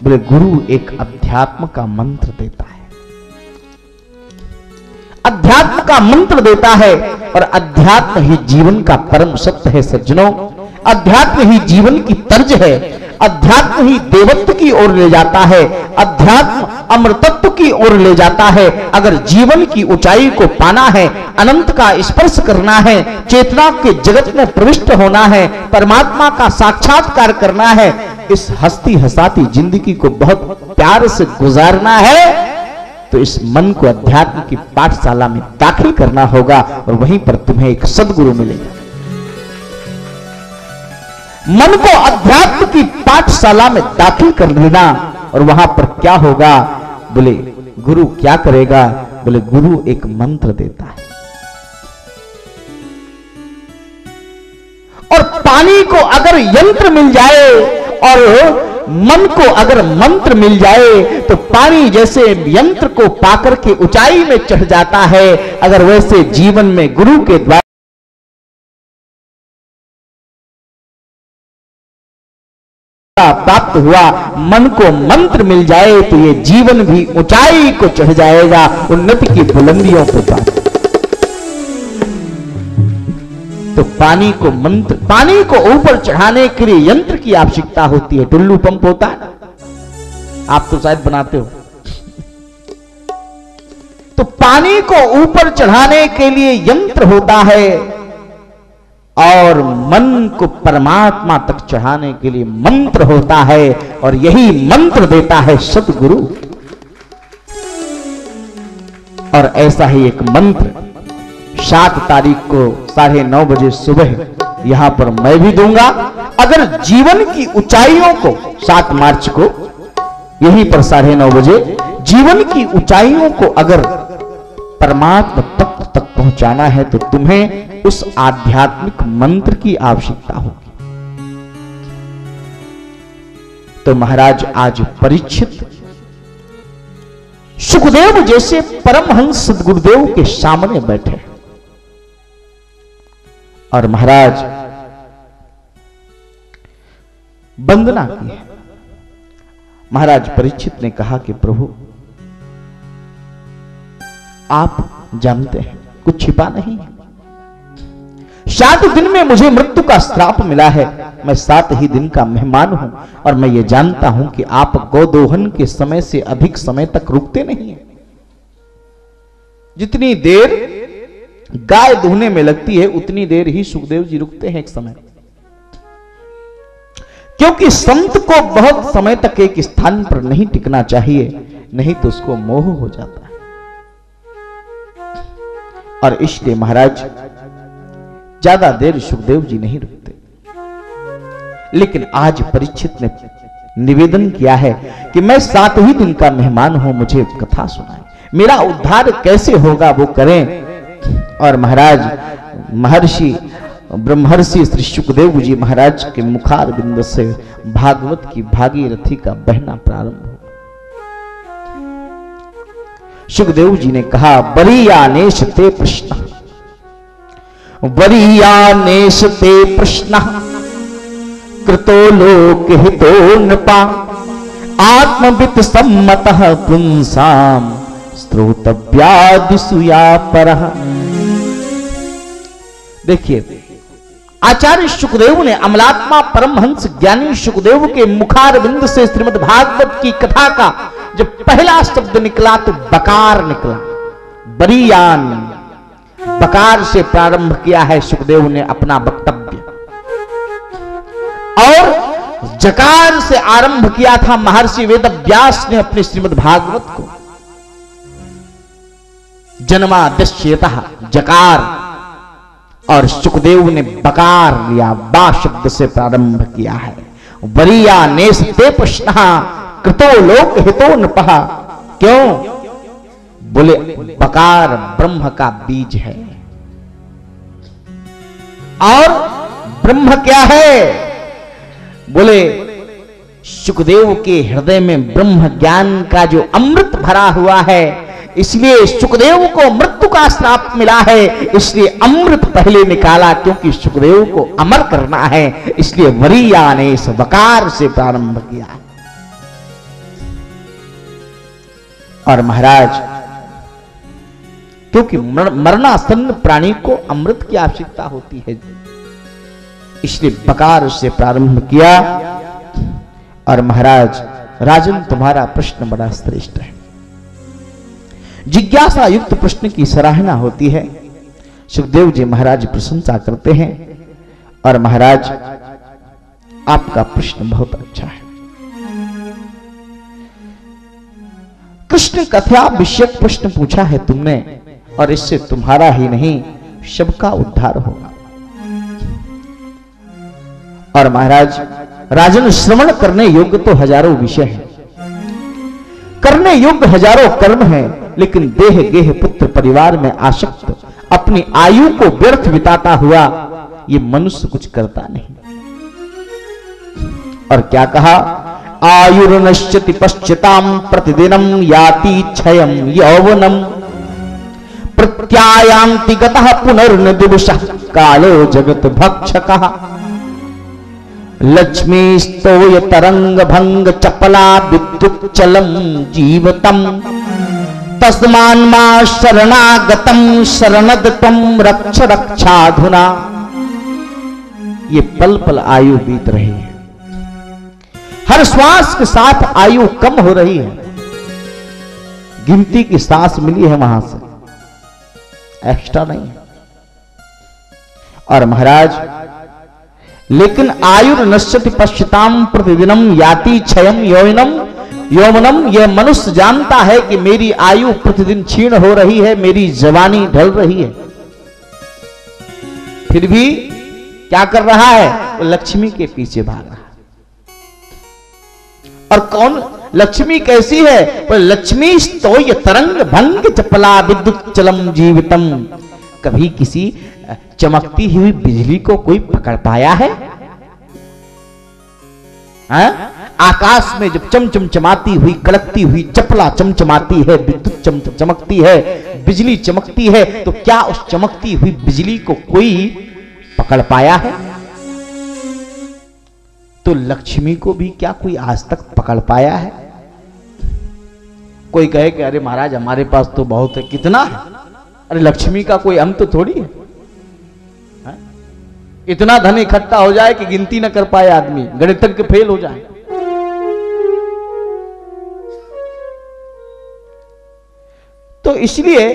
बोले गुरु एक अध्यात्म का मंत्र देता है, अध्यात्म का मंत्र देता है। और अध्यात्म ही जीवन का परम सत्य है सज्जनों। अध्यात्म ही जीवन की तर्ज है। अध्यात्म ही देवत्व की ओर ले जाता है। अध्यात्म अमृतत्व की ओर ले जाता है। अगर जीवन की ऊंचाई को पाना है, अनंत का स्पर्श करना है, चेतना के जगत में प्रविष्ट होना है, परमात्मा का साक्षात्कार करना है, इस हंसती हंसाती जिंदगी को बहुत प्यार से गुजारना है, तो इस मन को अध्यात्म की पाठशाला में दाखिल करना होगा और वहीं पर तुम्हें एक सद्गुरु मिलेगा। मन को अध्यात्म की पाठशाला में दाखिल कर लेना और वहां पर क्या होगा? बोले गुरु क्या करेगा? बोले गुरु एक मंत्र देता है। और पानी को अगर यंत्र मिल जाए और मन को अगर मंत्र मिल जाए तो पानी जैसे यंत्र को पाकर के ऊंचाई में चढ़ जाता है, अगर वैसे जीवन में गुरु के द्वारा प्राप्त हुआ मन को मंत्र मिल जाए तो ये जीवन भी ऊंचाई को चढ़ जाएगा, उन्नति की बुलंदियों पर। तो पानी को ऊपर चढ़ाने के लिए यंत्र की आवश्यकता होती है। टुल्लू पंप होता है, आप तो शायद बनाते हो। तो पानी को ऊपर चढ़ाने के लिए यंत्र होता है और मन को परमात्मा तक चढ़ाने के लिए मंत्र होता है, और यही मंत्र देता है सद्गुरु। और ऐसा ही एक मंत्र 7 तारीख को 9:30 बजे सुबह यहां पर मैं भी दूंगा। अगर जीवन की ऊंचाइयों को 7 मार्च को यहीं पर 9:30 बजे जीवन की ऊंचाइयों को अगर परमात्मा तक पहुंचाना है तो तुम्हें उस आध्यात्मिक मंत्र की आवश्यकता होगी। तो महाराज आज परीक्षित सुखदेव जैसे परमहंस सद्गुरुदेव के सामने बैठे और महाराज वंदना की है। महाराज परीक्षित ने कहा कि प्रभु आप जानते हैं कुछ छिपा नहीं है। 7 दिन में मुझे मृत्यु का श्राप मिला है। मैं 7 ही दिन का मेहमान हूं और मैं ये जानता हूं कि आप गोदोहन के समय से अधिक समय तक रुकते नहीं हैं। जितनी देर गाय दूहने में लगती है उतनी देर ही सुखदेव जी रुकते हैं एक समय, क्योंकि संत को बहुत समय तक एक स्थान पर नहीं टिकना चाहिए, नहीं तो उसको मोह हो जाता है। और इसलिए महाराज ज्यादा देर सुखदेव जी नहीं रुकते। लेकिन आज परीक्षित ने निवेदन किया है कि मैं 7 ही दिन का मेहमान हूं, मुझे कथा सुनाएं, मेरा उद्धार कैसे होगा वो करें। और महाराज महर्षि ब्रह्मर्षि श्री सुखदेव जी महाराज के मुखार बिंद से भागवत की भागीरथी का बहना प्रारंभ हो। सुखदेव जी ने कहा, बरीयानेश ते प्रश्न, वरीयानेश ते प्रश्न, कृतो लोक हितो नृपा, आत्मवित सम्मतः पुंसाम स्त्रोतव्यादिसुया परः। देखिए आचार्य सुखदेव ने अमलात्मा परमहंस ज्ञानी सुखदेव के मुखार बिंद से श्रीमद् भागवत की कथा का जब पहला शब्द निकला तो बकार निकला। बरीयान बकार से प्रारंभ किया है सुखदेव ने अपना वक्तव्य, और जकार से आरंभ किया था महर्षि वेदव्यास ने अपने श्रीमद् भागवत को। जन्माद्यस्यतः जकार, और सुखदेव ने बकार लिया, बा शब्द से प्रारंभ किया है। वरीयानेश ते प्रश्न, कृतो लोक हितो नृपः। क्यों? बोले बकार ब्रह्म का बीज है। और ब्रह्म क्या है? बोले सुखदेव के हृदय में ब्रह्म ज्ञान का जो अमृत भरा हुआ है, इसलिए सुखदेव को मृत्यु का श्राप मिला है, इसलिए अमृत पहले निकाला, क्योंकि सुखदेव को अमर करना है, इसलिए वरीयानेश बकार से प्रारंभ किया। और महाराज क्योंकि मरणासन्न प्राणी को अमृत की आवश्यकता होती है, इसलिए बकार से प्रारंभ किया। और महाराज राजन तुम्हारा प्रश्न बड़ा श्रेष्ठ है, जिज्ञासा युक्त प्रश्न की सराहना होती है। सुखदेव जी महाराज प्रशंसा करते हैं, और महाराज आपका प्रश्न बहुत अच्छा है। कृष्ण कथा विषयक प्रश्न पूछा है तुमने, और इससे तुम्हारा ही नहीं सबका उद्धार होगा। और महाराज राजन श्रवण करने योग्य तो हजारों विषय हैं, करने योग्य हजारों कर्म हैं, लेकिन देह गेह पुत्र परिवार में आसक्त अपनी आयु को व्यर्थ बिताता हुआ ये मनुष्य कुछ करता नहीं। और क्या कहा? आयुर्नश्यति पश्चिताम प्रतिदिनम याति क्षयम यौवनम, प्रत्यायांति गतः पुनर्न दिवसः कालो जगत भक्षकः, लक्ष्मी स्तोय तरंग भंग चपला विद्युत चलम जीवतम, तस्मान् मा शरणागतम शरणद त्वं रक्ष रक्षाधुना। ये पल पल आयु बीत रही है, हर श्वास के साथ आयु कम हो रही है, गिनती की सांस मिली है वहां से, एक्स्ट्रा नहीं है। और महाराज लेकिन आयुर नश्यति पश्चिताम प्रतिदिनम याति क्षयम यौवनम, यह मनुष्य जानता है कि मेरी आयु प्रतिदिन क्षीण हो रही है, मेरी जवानी ढल रही है, फिर भी क्या कर रहा है? वो लक्ष्मी के पीछे भाग रहा है। और कौन लक्ष्मी कैसी है? वो लक्ष्मी स्तोय तरंग भंग चपला विद्युत चलम जीवितम। कभी किसी चमकती हुई बिजली को कोई पकड़ पाया है? आकाश में जब चमचमाती हुई कड़कती हुई चपला चमचमाती है, विद्युत चमकती है, बिजली चमकती है, तो क्या उस चमकती हुई बिजली को कोई पकड़ पाया है? तो लक्ष्मी को भी क्या कोई आज तक पकड़ पाया है? कोई कहे कि अरे महाराज हमारे पास तो बहुत है, कितना है? अरे लक्ष्मी का कोई अंत थोड़ी है। इतना धन इकट्ठा हो जाए कि गिनती न कर पाए आदमी, गणितज्ञ फेल हो जाए। तो इसलिए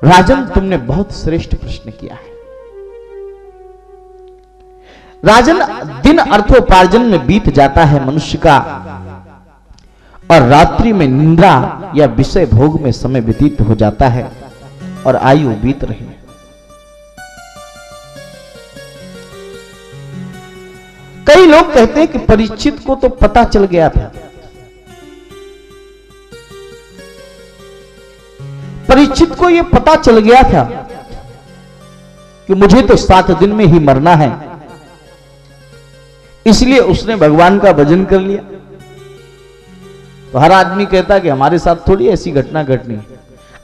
राजन तुमने बहुत श्रेष्ठ प्रश्न किया है। राजन दिन अर्थोपार्जन में बीत जाता है मनुष्य का, और रात्रि में निंद्रा या विषय भोग में समय व्यतीत हो जाता है, और आयु बीत रही है। कई लोग कहते हैं कि परीक्षित को तो पता चल गया था, परीक्षित को यह पता चल गया था कि मुझे तो 7 दिन में ही मरना है, इसलिए उसने भगवान का भजन कर लिया। तो हर आदमी कहता कि हमारे साथ थोड़ी ऐसी घटना घटनी।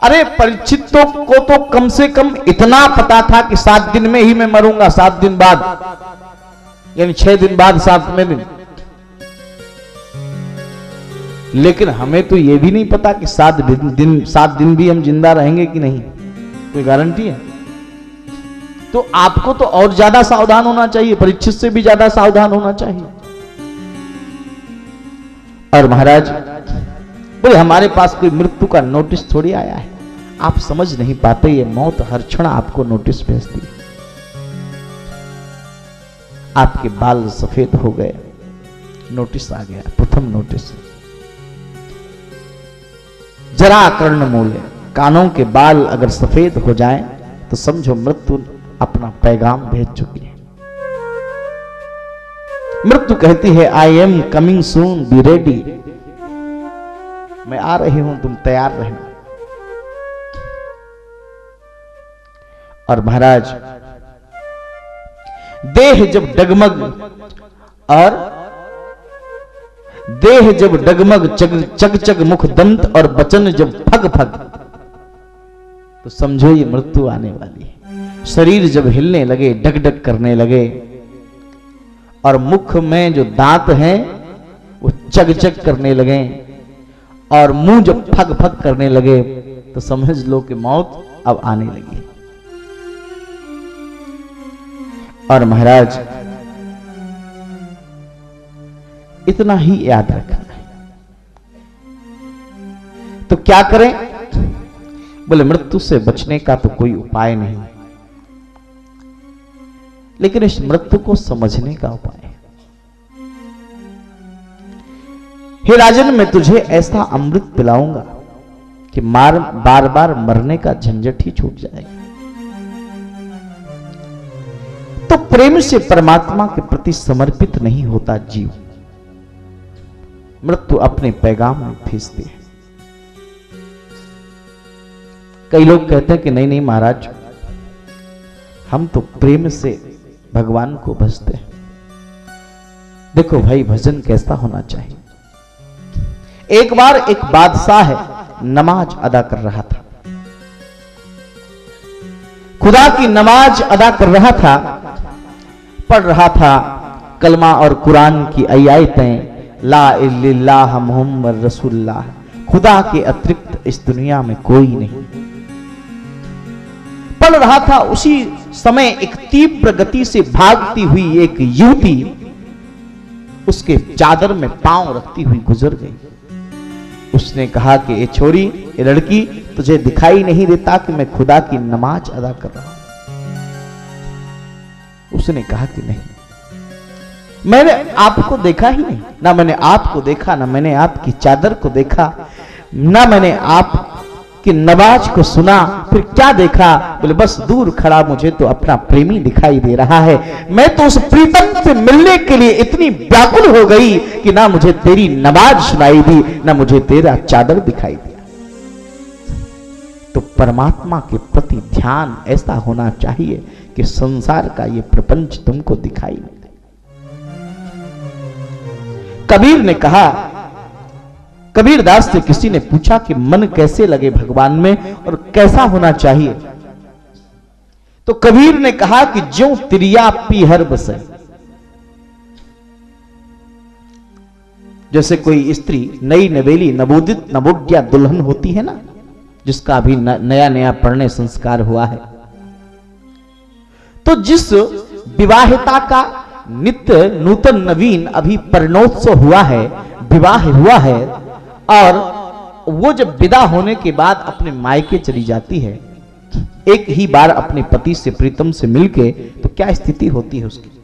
अरे परीक्षित को तो कम से कम इतना पता था कि 7 दिन में ही मैं मरूंगा, 7 दिन बाद, यानी 6 दिन बाद 7वें दिन। लेकिन हमें तो यह भी नहीं पता कि 7 दिन भी हम जिंदा रहेंगे कि नहीं, कोई गारंटी है? तो आपको तो और ज्यादा सावधान होना चाहिए, परीक्षित से भी ज्यादा सावधान होना चाहिए। और महाराज बोले हमारे पास कोई मृत्यु का नोटिस थोड़ी आया है, आप समझ नहीं पाते, ये मौत हर क्षण आपको नोटिस भेजती है। आपके बाल सफेद हो गए, नोटिस आ गया, प्रथम नोटिस। जरा कर्ण मूल्य, कानों के बाल अगर सफेद हो जाएं तो समझो मृत्यु अपना पैगाम भेज चुकी है। मृत्यु कहती है I am coming soon, be ready, मैं आ रही हूं, तुम तैयार रहना। और महाराज देह जब डगमग चग चग मुख दंत और बचन जब फग फग, तो समझो ये मृत्यु आने वाली है। शरीर जब हिलने लगे, डग डग करने लगे, और मुख में जो दांत हैं वो चग चग करने लगे, और मुंह जब फग फग करने लगे, तो समझ लो कि मौत अब आने लगी। और महाराज इतना ही याद रखना है। तो क्या करें? बोले मृत्यु से बचने का तो कोई उपाय नहीं, लेकिन इस मृत्यु को समझने का उपाय है। हे राजन, मैं तुझे ऐसा अमृत पिलाऊंगा कि बार बार मरने का झंझट ही छूट जाएगा। तो प्रेम से परमात्मा के प्रति समर्पित नहीं होता जीव, मृत्यु अपने पैगाम में भेजती है। कई लोग कहते हैं कि नहीं नहीं महाराज, हम तो प्रेम से भगवान को भजते हैं। देखो भाई, भजन कैसा होना चाहिए। एक बार एक बादशाह है, नमाज अदा कर रहा था, खुदा की नमाज अदा कर रहा था, पढ़ रहा था कलमा और कुरान की आयतें, ला इल्लल्लाह मुहम्मद रसूलुल्लाह, खुदा के अतिरिक्त इस दुनिया में कोई नहीं। पढ़ रहा था, उसी समय एक तीव्र गति से भागती हुई एक युवती उसके चादर में पांव रखती हुई गुजर गई। उसने कहा कि ये छोरी, ये लड़की, तुझे दिखाई नहीं देता कि मैं खुदा की नमाज अदा कर रहा हूं? उसने कहा कि नहीं, मैंने आपको देखा ही नहीं, ना मैंने आपको देखा, ना मैंने आपकी चादर को देखा, ना मैंने आपकी नमाज को सुना। फिर क्या देखा? बोले बस दूर खड़ा मुझे तो अपना प्रेमी दिखाई दे रहा है। मैं तो उस प्रीतम से मिलने के लिए इतनी व्याकुल हो गई कि ना मुझे तेरी नमाज सुनाई दी, ना मुझे तेरा चादर दिखाई दिया। तो परमात्मा के प्रति ध्यान ऐसा होना चाहिए कि संसार का ये प्रपंच तुमको दिखाई नहीं दे। कबीर ने कहा, कबीरदास से किसी ने पूछा कि मन कैसे लगे भगवान में और कैसा होना चाहिए? तो कबीर ने कहा कि ज्यों तिरिया पीहर बसे। जैसे कोई स्त्री नई नवेली नवोदित नवोड्या दुल्हन होती है ना, जिसका अभी नया नया पढ़ने संस्कार हुआ है, तो जिस विवाहिता का नित्य नूतन नवीन अभी परिणोत्सव हुआ है, विवाह हुआ है, और वो जब विदा होने के बाद अपने मायके चली जाती है, एक ही बार अपने पति से प्रीतम से मिलके, तो क्या स्थिति होती है उसकी?